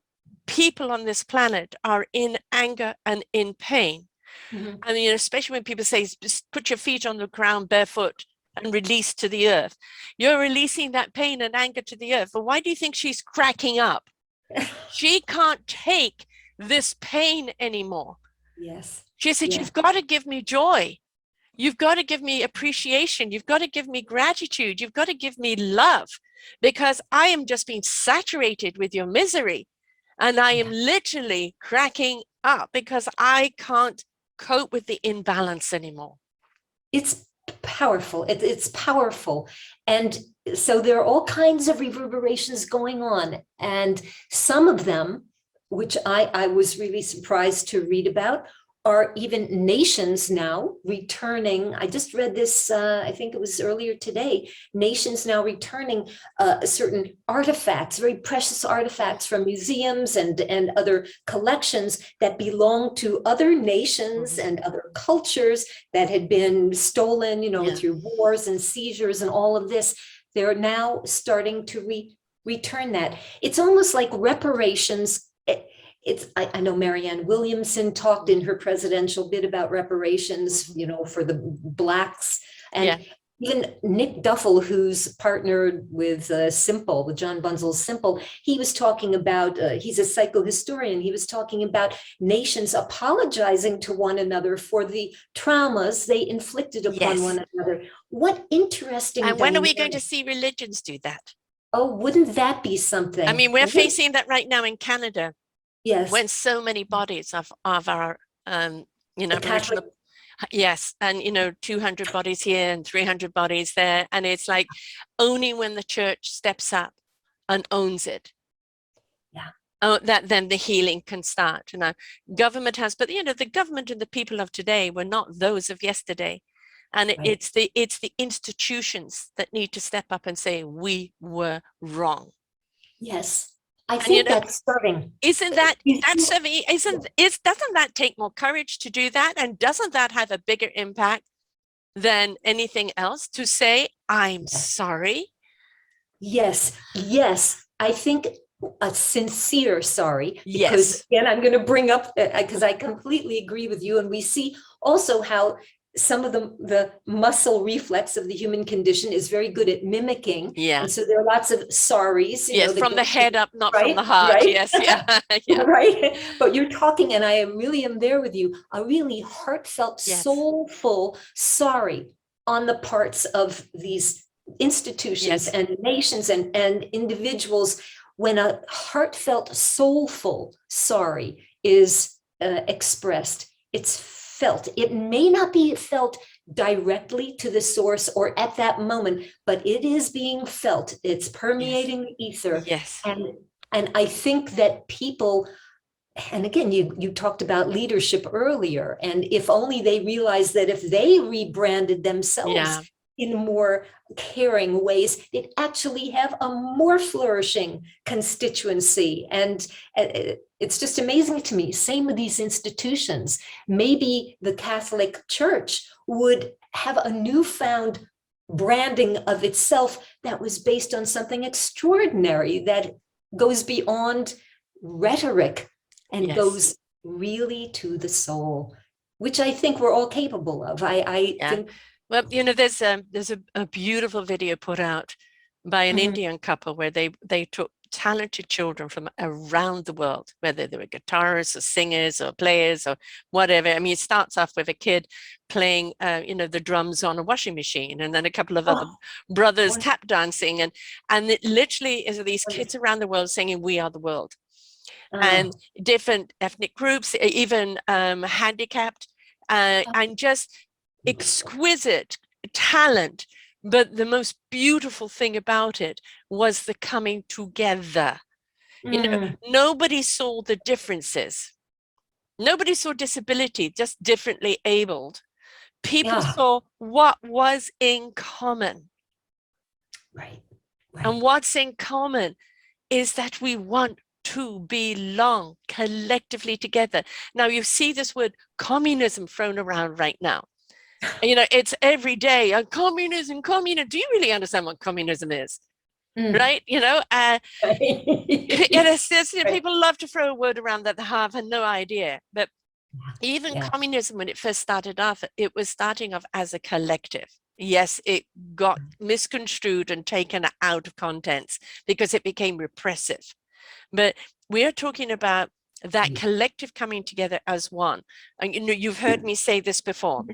people on this planet are in anger and in pain, I mean, especially when people say, just put your feet on the ground barefoot and release to the earth. You're releasing that pain and anger to the earth. But why do you think she's cracking up? She can't take this pain anymore. Yes. She said, you've got to give me joy. You've got to give me appreciation. You've got to give me gratitude. You've got to give me love, because I am just being saturated with your misery. And I am literally cracking up because I can't cope with the imbalance anymore. It's powerful. It's powerful. And so there are all kinds of reverberations going on. And some of them, which I was really surprised to read about, are even nations now returning. I just read this, I think it was earlier today, nations now returning certain artifacts, very precious artifacts from museums and other collections that belong to other nations and other cultures that had been stolen, through wars and seizures and all of this. They're now starting to return that. It's almost like reparations. I know Marianne Williamson talked in her presidential bid about reparations, for the Blacks. And even Nick Duffel, who's partnered with Simple, with John Bunzel's Simple, he was talking about, he's a psychohistorian, he was talking about nations apologizing to one another for the traumas they inflicted upon one another. What interesting And when are we going dynamic. to see religions do that? Oh, wouldn't that be something? I mean, we're facing that right now in Canada. Yes. When so many bodies of our, Aboriginal, and 200 bodies here and 300 bodies there, and it's like only when the church steps up and owns it, that then the healing can start. Government has, but the government and the people of today were not those of yesterday, and it's the institutions that need to step up and say we were wrong. Yes. I think that's starting. Doesn't that take more courage to do that? And doesn't that have a bigger impact than anything else to say, I'm sorry? Yes. I think a sincere sorry. Because again, I'm going to bring up, because I completely agree with you. And we see also how some of the muscle reflex of the human condition is very good at mimicking. And so there are lots of sorries. From the head up, not from the heart. Yes. Right. But you're talking, and I really am there with you, a really heartfelt, soulful sorry on the parts of these institutions and nations and individuals. When a heartfelt, soulful sorry is expressed, it's felt. It may not be felt directly to the source or at that moment, but it is being felt. It's permeating the ether. And I think that people, and again, you talked about leadership earlier, and if only they realize that if they rebranded themselves in more caring ways, they'd actually have a more flourishing constituency. And it's just amazing to me. Same with these institutions. Maybe the Catholic Church would have a newfound branding of itself that was based on something extraordinary that goes beyond rhetoric and goes really to the soul, which I think we're all capable of. I think. Well, there's a beautiful video put out by an Indian couple where they took talented children from around the world, whether they were guitarists or singers or players or whatever. I mean, it starts off with a kid playing, the drums on a washing machine, and then a couple of other brothers tap dancing, and it literally is these kids around the world singing "We Are the World," and different ethnic groups, even handicapped, and just exquisite talent. But the most beautiful thing about it was the coming together. Nobody saw the differences. Nobody saw disability, just differently abled. People saw what was in common. Right. And what's in common is that we want to belong collectively together. Now, you see this word communism thrown around right now. It's every day, communism. Do you really understand what communism is? Right? People love to throw a word around that they have no idea. But even communism, when it first started off, it was starting off as a collective. Yes, it got misconstrued and taken out of context because it became repressive. But we're talking about that collective coming together as one. And you've heard me say this before.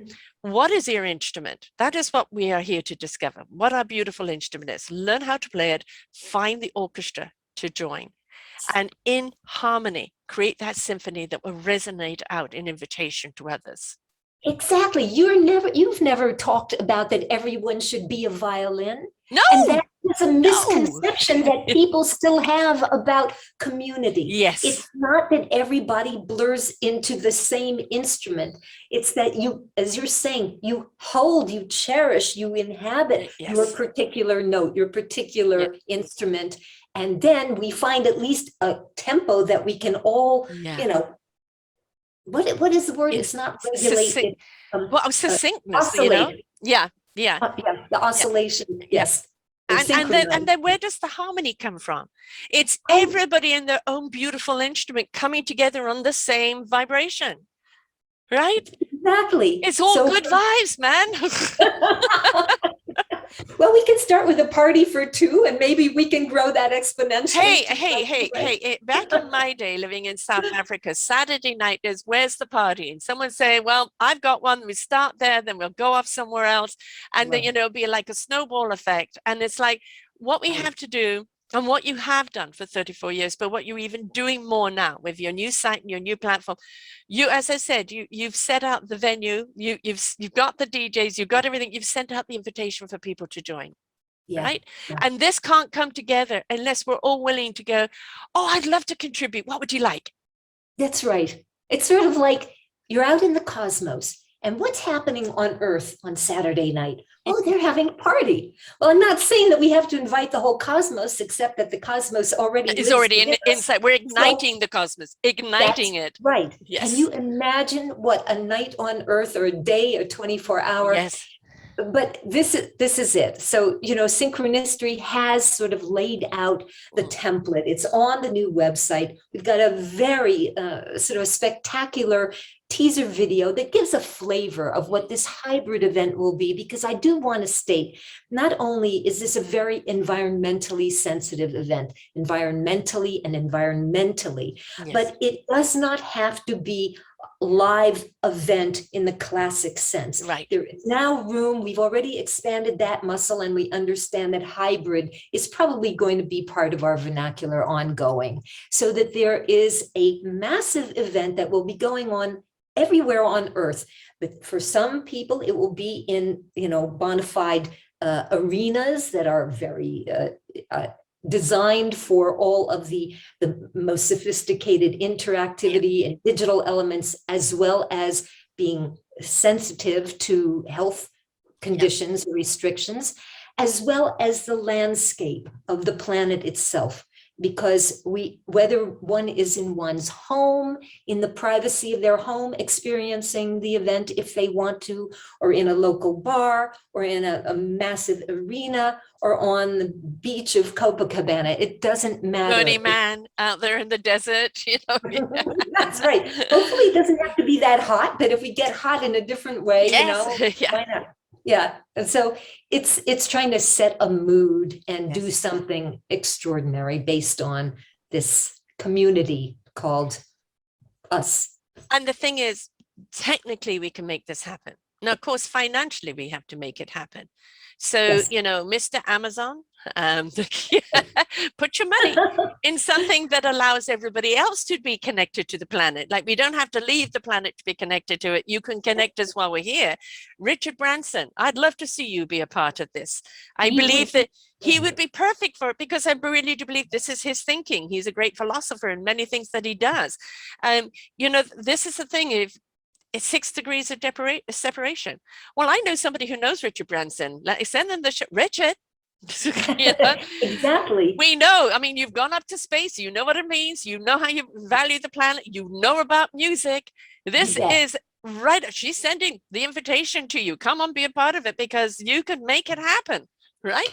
What is your instrument? That is what we are here to discover. What our beautiful instrument is. Learn how to play it, find the orchestra to join, and in harmony, create that symphony that will resonate out in invitation to others. Exactly. You've never talked about that everyone should be a violin. No. And that It's a misconception that people still have about community. Yes. It's not that everybody blurs into the same instrument. It's that you, as you're saying, you hold, you cherish, you inhabit your particular note, your particular instrument. And then we find at least a tempo that we can all, you know, what is the word? It's not regulate. Succinctness, oscillate. you know? Yeah. The oscillation. Yes. And then where does the harmony come from? It's everybody in their own beautiful instrument coming together on the same vibration, right? Exactly. It's all good vibes, man. Well, we can start with a party for two, and maybe we can grow that exponentially. Hey, back in my day living in South Africa, Saturday night is where's the party? And someone say, well, I've got one. We start there, then we'll go off somewhere else. And then, you know, be like a snowball effect. And it's like what we have to do, and what you have done for 34 years, but what you're even doing more now with your new site and your new platform. You, as I said, you've set out the venue, you've got the DJs, you've got everything, you've sent out the invitation for people to join. Right? And this can't come together unless we're all willing to go, oh, I'd love to contribute. What would you like? That's right. It's sort of like you're out in the cosmos. And what's happening on Earth on Saturday night? Oh, they're having a party. Well, I'm not saying that we have to invite the whole cosmos, except that the cosmos already is already inside. We're igniting the cosmos, igniting it. Right. Yes. Can you imagine what a night on Earth, or a day, or 24 hours? Yes. But this is it. So, you know, Synchronicity has sort of laid out the template. It's on the new website. We've got a very sort of spectacular teaser video that gives a flavor of what this hybrid event will be, because I do want to state, not only is this a very environmentally sensitive event, environmentally, but it does not have to be live event in the classic sense. Right. There is now room. We've already expanded that muscle, and we understand that hybrid is probably going to be part of our vernacular ongoing, so that there is a massive event that will be going on everywhere on Earth. But for some people, it will be in, you know, bona fide arenas that are very designed for all of the most sophisticated interactivity and digital elements, as well as being sensitive to health conditions, restrictions, as well as the landscape of the planet itself. Because whether one is in one's home, in the privacy of their home, experiencing the event if they want to, or in a local bar, or in a massive arena, or on the beach of Copacabana, it doesn't matter. Burning Man out there in the desert, you know. That's right. Hopefully it doesn't have to be that hot, but if we get hot in a different way, you know, why not? Yeah. And so it's trying to set a mood and do something extraordinary based on this community called us. And the thing is, technically we can make this happen. Now, of course, financially we have to make it happen. So, you know, Mr. Amazon, put your money in something that allows everybody else to be connected to the planet. Like, we don't have to leave the planet to be connected to it. You can connect us while we're here. Richard Branson, I'd love to see you be a part of this. I believe that he would be perfect for it, because I really do believe this is his thinking. He's a great philosopher in many things that he does. You know, this is the thing. If it's 6 degrees of separation. Well, I know somebody who knows Richard Branson. Let me send them the Richard. You know? Exactly. We know. I mean, you've gone up to space. You know what it means. You know how you value the planet. You know about music. This is right. She's sending the invitation to you. Come on, be a part of it, because you could make it happen, right?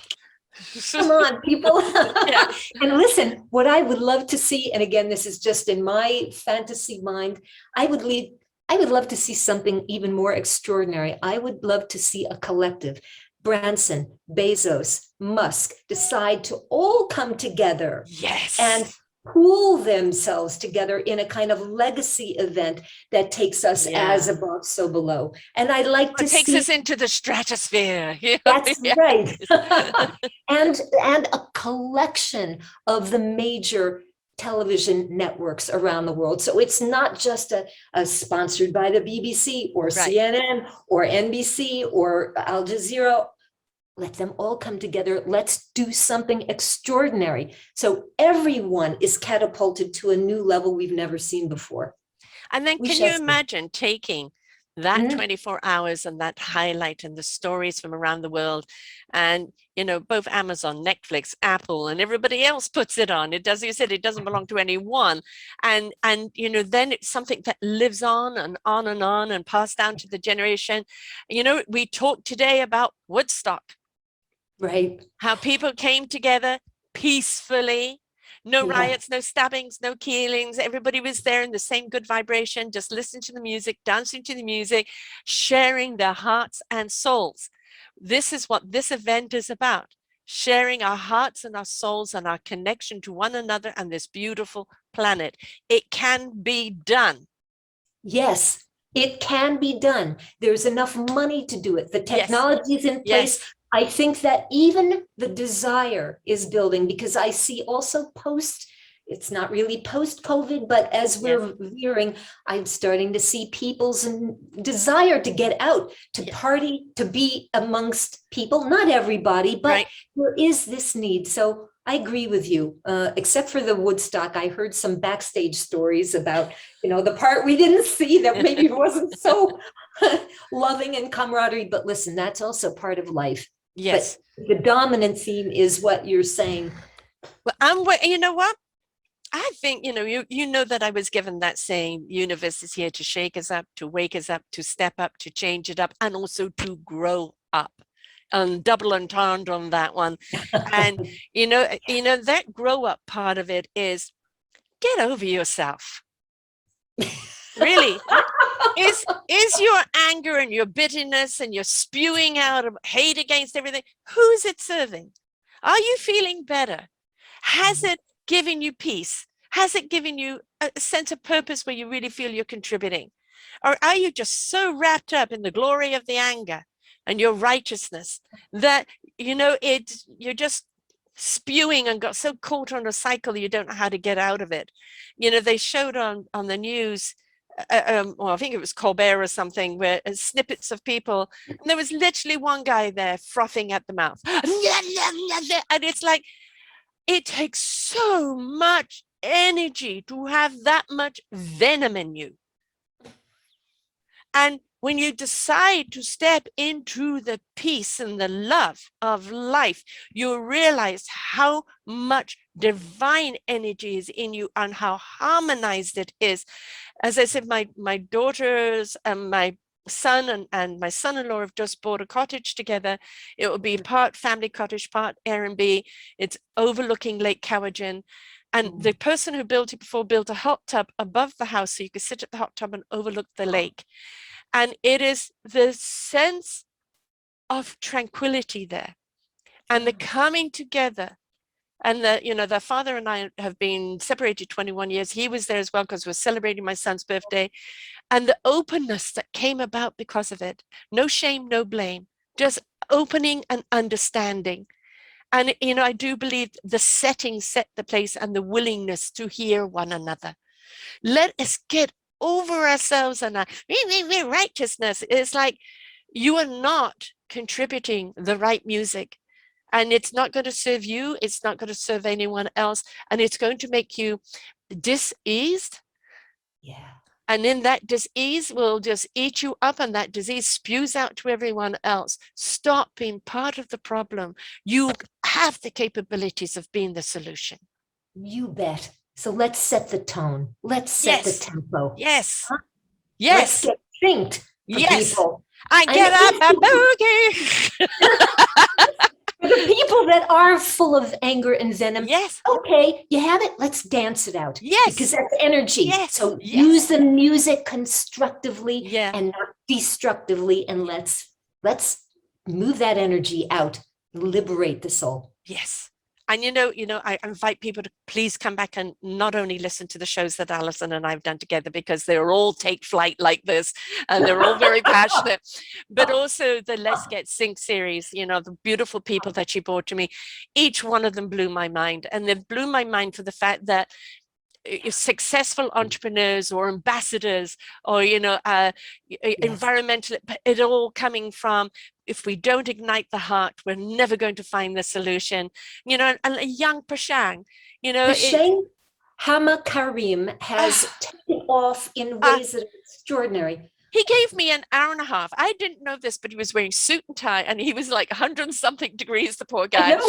Come on, people. And listen, what I would love to see, and again, this is just in my fantasy mind, I would love to see something even more extraordinary. I would love to see a collective, Branson, Bezos, Musk, decide to all come together and pool themselves together in a kind of legacy event that takes us as above, so below. And I'd like to takes us into the stratosphere. That's right. and a collection of the major television networks around the world. So it's not just a sponsored by the BBC or CNN or NBC or Al Jazeera. let them all come together. Let's do something extraordinary. So everyone is catapulted to a new level we've never seen before. And then can you imagine taking that 24 hours and that highlight and the stories from around the world, and both Amazon, Netflix, Apple, and everybody else puts it on. It does, you said, it doesn't belong to anyone, and then it's something that lives on and on and on and passed down to the generation. We talked today about Woodstock, right? How people came together peacefully. No riots, no stabbings, no killings. Everybody was there in the same good vibration, just listening to the music, dancing to the music, sharing their hearts and souls. This is what this event is about, sharing our hearts and our souls and our connection to one another and this beautiful planet. It can be done. Yes, it can be done. There's enough money to do it. The technology is in place. Yes. I think that even the desire is building, because I see also it's not really post-COVID, but as we're veering, I'm starting to see people's desire to get out, to party, to be amongst people, not everybody, but there is this need. So I agree with you, except for the Woodstock. I heard some backstage stories about, the part we didn't see that maybe wasn't so loving and camaraderie, but listen, that's also part of life. Yes. But the dominant theme is what you're saying. Well, you know what? I think, you know that I was given that saying, universe is here to shake us up, to wake us up, to step up, to change it up, and also to grow up. And double entendre on that one. And, that grow up part of it is get over yourself. Really. Is your anger and your bitterness and your spewing out of hate against everything, who's it serving? Are you feeling better? Has it given you peace? Has it given you a sense of purpose where you really feel you're contributing? Or are you just so wrapped up in the glory of the anger and your righteousness that, you're just spewing and got so caught on a cycle you don't know how to get out of it? They showed on the news, I think it was Colbert or something, where snippets of people, and there was literally one guy there frothing at the mouth. And it's like, it takes so much energy to have that much venom in you. And when you decide to step into the peace and the love of life, you realize how much divine energy is in you and how harmonized it is. As I said, my daughters and my son and my son-in-law have just bought a cottage together. It will be part family cottage, part Airbnb. It's overlooking Lake Cowichan. And the person who built it before built a hot tub above the house so you could sit at the hot tub and overlook the lake. And it is the sense of tranquility there and the coming together. And their father and I have been separated 21 years. He was there as well because we're celebrating my son's birthday. And the openness that came about because of it. No shame, no blame, just opening and understanding. And, I do believe the setting set the place and the willingness to hear one another. Let us get over ourselves and our righteousness. It's like you are not contributing the right music. And it's not going to serve you. It's not going to serve anyone else. And it's going to make you diseased. Yeah. And in that disease will just eat you up, and that disease spews out to everyone else. Stop being part of the problem. You have the capabilities of being the solution. You bet. So let's set the tone. Let's set the tempo. Yes. Huh? Yes. Let's get synced for people. I get up a boogie. For the people that are full of anger and venom, yes. Okay, you have it. Let's dance it out. Yes. Because that's energy. Yes. So use the music constructively and not destructively, and let's move that energy out, liberate the soul. Yes. And I invite people to please come back and not only listen to the shows that Alison and I've done together, because they're all take flight like this and they're all very passionate, but also the Let's Get Sync series, the beautiful people that she brought to me. Each one of them blew my mind, and they blew my mind for the fact that successful entrepreneurs or ambassadors or, environmental, it all coming from, if we don't ignite the heart, we're never going to find the solution. And a young Prashang, Prashang Hamakarim has taken off in ways that are extraordinary. He gave me an hour and a half. I didn't know this, but he was wearing suit and tie, and he was like 100 and something degrees, the poor guy.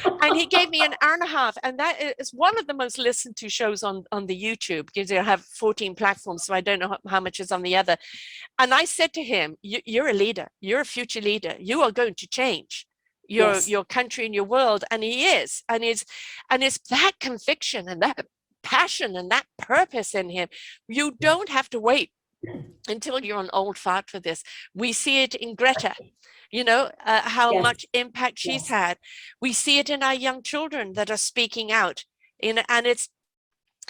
And he gave me an hour and a half. And that is one of the most listened to shows on the YouTube, because I have 14 platforms, so I don't know how much is on the other. And I said to him, you're a leader. You're a future leader. You are going to change your country and your world. And he is. And it's that conviction and that passion and that purpose in him. You don't have to wait until you're an old fart for this. We see it in Greta, how much impact she's had. We see it in our young children that are speaking out, and it's,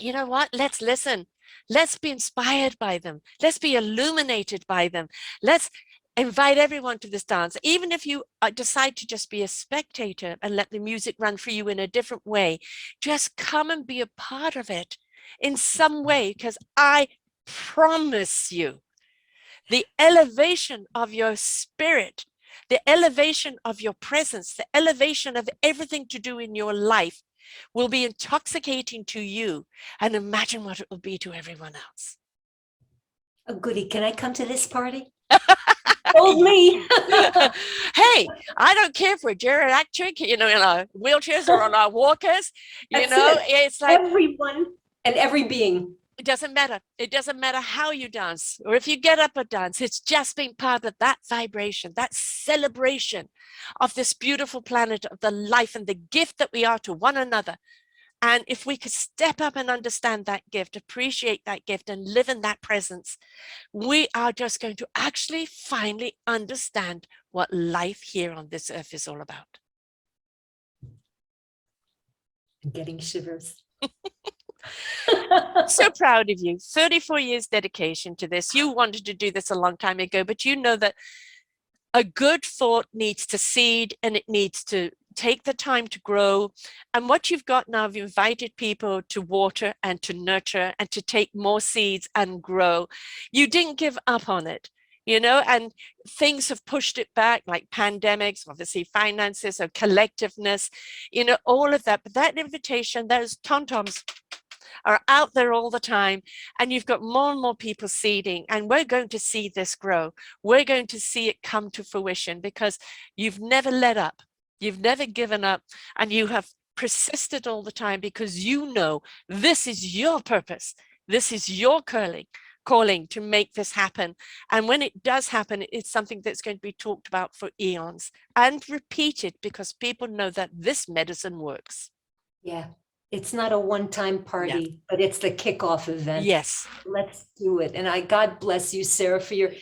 what, let's listen. Let's be inspired by them. Let's be illuminated by them. Let's invite everyone to this dance. Even if you decide to just be a spectator and let the music run for you in a different way, just come and be a part of it in some way, because I promise you, the elevation of your spirit, the elevation of your presence, the elevation of everything to do in your life will be intoxicating to you. And imagine what it will be to everyone else. Oh, goody. Can I come to this party? Told me. Hey, I don't care if we're geriatric, in our wheelchairs or on our walkers. It's like everyone and every being. It doesn't matter. It doesn't matter how you dance or if you get up and dance. It's just being part of that vibration, that celebration of this beautiful planet, of the life and the gift that we are to one another. And if we could step up and understand that gift, appreciate that gift, and live in that presence, we are just going to actually finally understand what life here on this earth is all about. I'm getting shivers. So proud of you. 34 years dedication to this. You wanted to do this a long time ago, but you know that a good thought needs to seed, and it needs to take the time to grow. And what you've got now, you've invited people to water and to nurture and to take more seeds and grow. You didn't give up on it, and things have pushed it back, like pandemics, obviously finances, or collectiveness, all of that. But that invitation, those tom-toms are out there all the time, and you've got more and more people seeding, and we're going to see this grow. We're going to see it come to fruition, because you've never let up. You've never given up, and you have persisted all the time, because this is your purpose. This is your calling to make this happen. And when it does happen, it's something that's going to be talked about for eons and repeated, because people know that this medicine works. Yeah. It's not a one-time party, but it's the kickoff event. Yes. Let's do it. And God bless you, Sarah, for your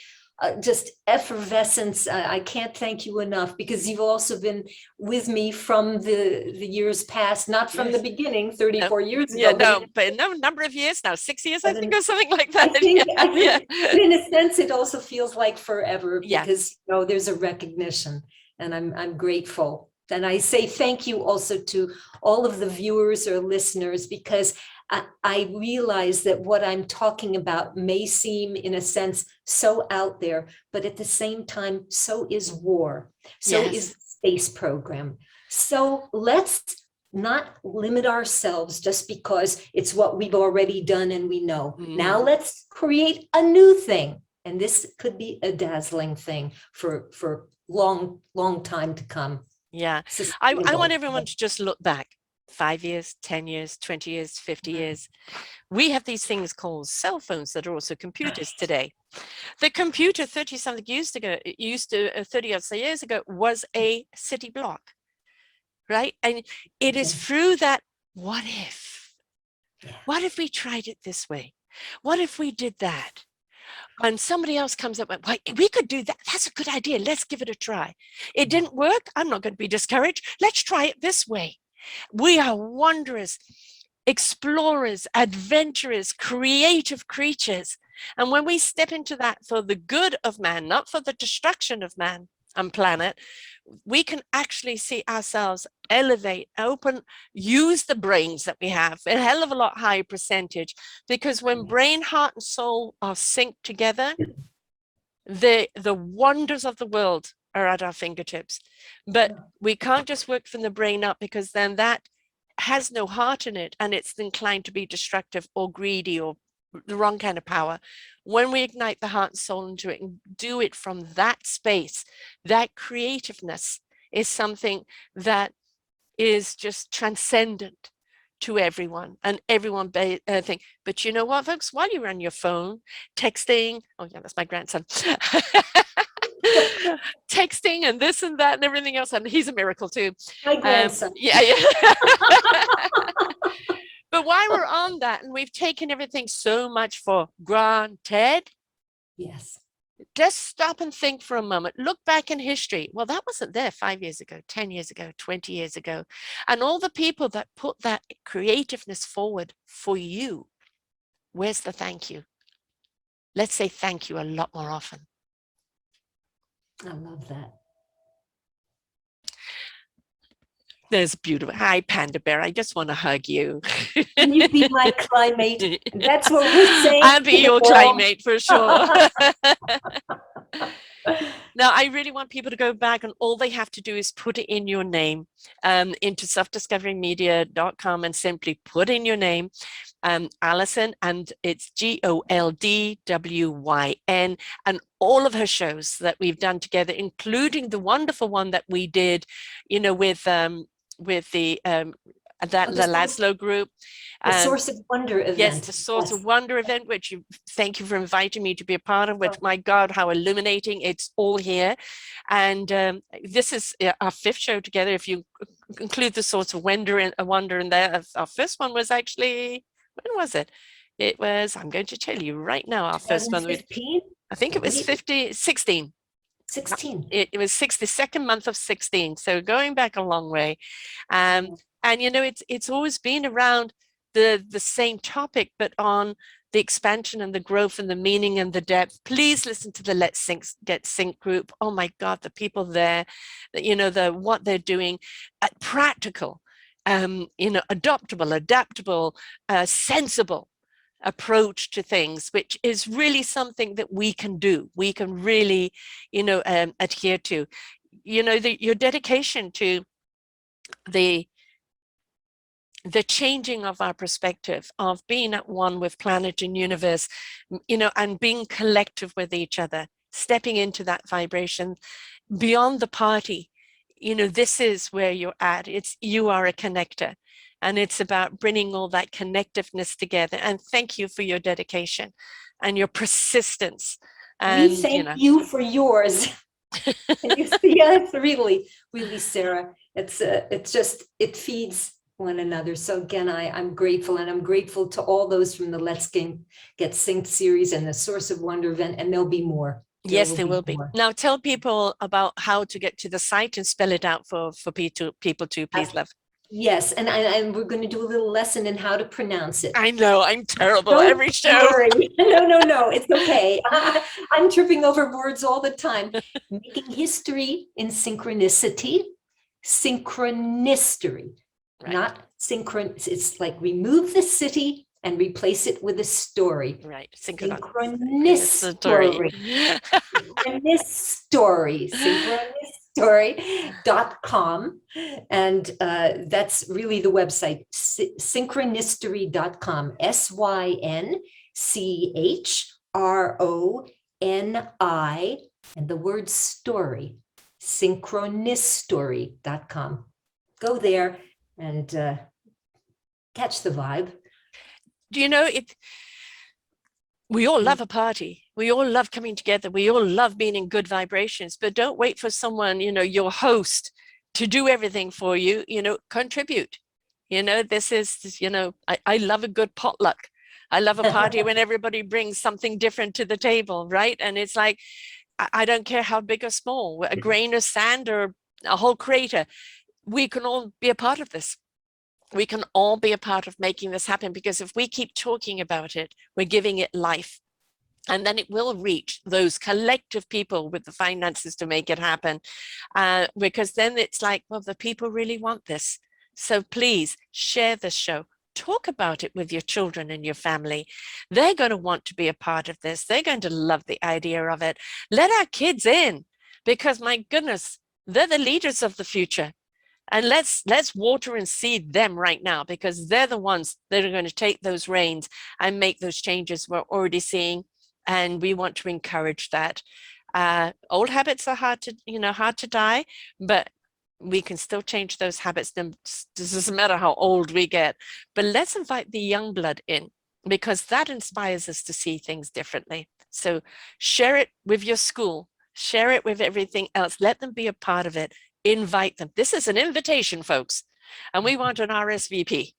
just effervescence. I can't thank you enough, because you've also been with me from the years past, not from the beginning, 34 years ago. But number of years now, 6 years, I think, or something like that. I think, but in a sense, it also feels like forever, because there's a recognition, and I'm grateful. And I say thank you also to all of the viewers or listeners, because I realize that what I'm talking about may seem, in a sense, so out there, but at the same time, so is war. So is the space program. So let's not limit ourselves just because it's what we've already done and we know. Now let's create a new thing. And this could be a dazzling thing for long, long time to come. Yeah, I want everyone to just look back 5 years, 10 years, 20 years, 50 years. We have these things called cell phones that are also computers today. The computer 30-something years ago, 30 or so years ago, was a city block, right? And it is through that, what if? What if we tried it this way? What if we did that? And somebody else comes up with, we could do that. That's a good idea. Let's give it a try. It didn't work. I'm not going to be discouraged. Let's try it this way. We are wondrous, explorers, adventurers, creative creatures. And when we step into that for the good of man, not for the destruction of man, and planet, we can actually see ourselves elevate, open, use the brains that we have a hell of a lot higher percentage, because when brain, heart, and soul are synced together, the wonders of the world are at our fingertips. But we can't just work from the brain up, because then that has no heart in it, and it's inclined to be destructive or greedy or the wrong kind of power. When we ignite the heart and soul into it and do it from that space, that creativeness is something that is just transcendent to everyone, and everyone think. But you know what, folks, while you're on your phone texting, oh yeah, that's my grandson, texting and this and that and everything else, and he's a miracle too. My grandson. Yeah. But while we're on that, and we've taken everything so much for granted, Yes. just stop and think for a moment. Look back in history. Well, that wasn't there 5 years ago, 10 years ago, 20 years ago. And all the people that put that creativeness forward for you, where's the thank you? Let's say thank you a lot more often. I love that. There's beautiful. Hi, Panda Bear. I just want to hug you. Can you be my climate? That's what we're saying. I'll be your climate for sure. Now, I really want people to go back, and all they have to do is put it in your name into selfdiscoverymedia.com and simply put in your name, Alison, and it's Goldwyn, and all of her shows that we've done together, including the wonderful one that we did, you know, with the Laszlo group. The Source of Wonder event. Yes, the Source of Wonder event, which thank you for inviting me to be a part of, which, my God, how illuminating. It's all here. And this is our 5th show together. If you include the Source of Wonder in there, our first one was actually, when was it? It was, I'm going to tell you right now, our first one. I think it was 16. 16. It was the second month of 16. So going back a long way. And, you know, it's always been around the same topic, but on the expansion and the growth and the meaning and the depth. Please listen to the Let's Get Sync group. Oh my God, the people there, you know, what they're doing, practical, you know, adaptable, sensible approach to things, which is really something that we can do. We can really, you know, adhere to, you know, your dedication to the changing of our perspective, of being at one with planet and universe, you know, and being collective with each other, stepping into that vibration beyond the party. You know, this is where you're at. You are a connector, and it's about bringing all that connectiveness together. And thank you for your dedication and your persistence. And we thank you for yours. And you see, it's really, Sarah, it's just, it feeds one another. So again, I'm grateful, and I'm grateful to all those from the Let's Get Synced series and the Source of Wonder event, and there'll be more. Yes, there will be. Now tell people about how to get to the site and spell it out for people to, please, love. Yes, and we're going to do a little lesson in how to pronounce it. I know, I'm terrible every show. Worry. No, it's okay. I'm tripping over words all the time. Making history in synchronicity, right. Not synchron. It's like remove the city and replace it with a story. Right. Synchronicity. Synchronicity.com. And that's really the website, synchronicity.com, SYNCHRONI, and the word story, synchronicstory.com. Go there and catch the vibe. Do you know, we all love a party. We all love coming together. We all love being in good vibrations, but don't wait for someone, you know, your host, to do everything for you. You know, contribute. You know, this is, you know, I love a good potluck. I love a party when everybody brings something different to the table, right? And it's like, I don't care how big or small, a grain of sand or a whole crater, we can all be a part of this. We can all be a part of making this happen, because if we keep talking about it, we're giving it life. And then it will reach those collective people with the finances to make it happen. Because then it's like, well, the people really want this. So please share this show. Talk about it with your children and your family. They're going to want to be a part of this. They're going to love the idea of it. Let our kids in, because my goodness, they're the leaders of the future. And let's water and seed them right now, because they're the ones that are going to take those reins and make those changes we're already seeing. And we want to encourage that. Old habits are hard to die, but we can still change those habits. It doesn't matter how old we get, but let's invite the young blood in, because that inspires us to see things differently. So share it with your school, share it with everything else. Let them be a part of it. Invite them. This is an invitation, folks, and we want an RSVP.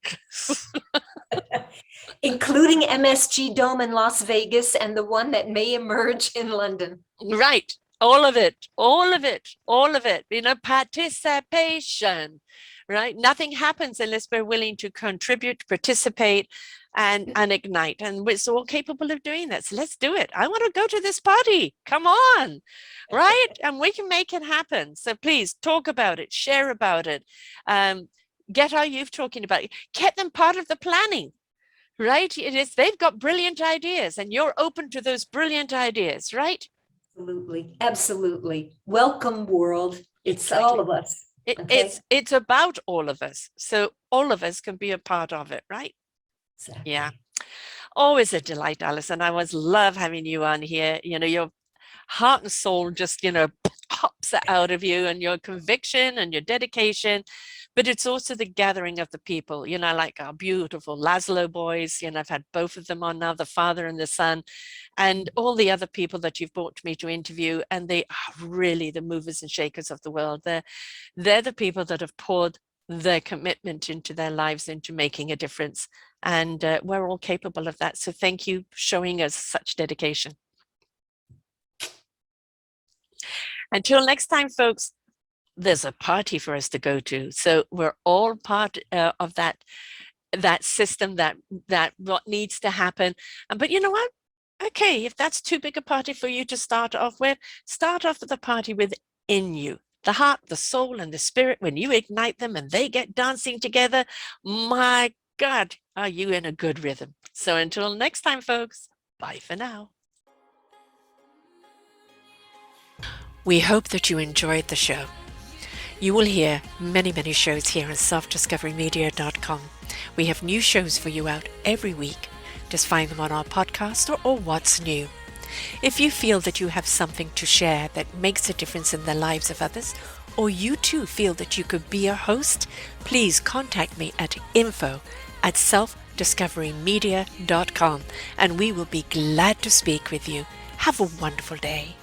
Including MSG Dome in Las Vegas and the one that may emerge in London. Right. All of it, all of it, all of it, participation, right? Nothing happens unless we're willing to contribute, participate, and ignite. And we're all capable of doing that. So let's do it. I want to go to this party. Come on, right? And we can make it happen. So please talk about it, share about it. Get our youth talking about it. Get them part of the planning. Right? They've got brilliant ideas, and you're open to those brilliant ideas, right? Absolutely. Absolutely. Welcome, world. It's all of us. It's about all of us. So all of us can be a part of it, right? Exactly. Yeah. Always a delight, Alison. I always love having you on here. Your heart and soul just, pops out of you, and your conviction and your dedication. But it's also the gathering of the people, like our beautiful Laszlo boys. I've had both of them on now, the father and the son, and all the other people that you've brought me to interview. And they are really the movers and shakers of the world. They're the people that have poured their commitment into their lives, into making a difference. And we're all capable of that. So thank you for showing us such dedication. Until next time, folks, there's a party for us to go to. So we're all part of that system, that what needs to happen. But you know what? Okay, if that's too big a party for you to start off with the party within you. The heart, the soul, and the spirit, when you ignite them and they get dancing together, my God, are you in a good rhythm? So until next time, folks, bye for now. We hope that you enjoyed the show. You will hear many, many shows here on selfdiscoverymedia.com. We have new shows for you out every week. Just find them on our podcast or What's New. If you feel that you have something to share that makes a difference in the lives of others, or you too feel that you could be a host, please contact me at info@selfdiscoverymedia.com, and we will be glad to speak with you. Have a wonderful day.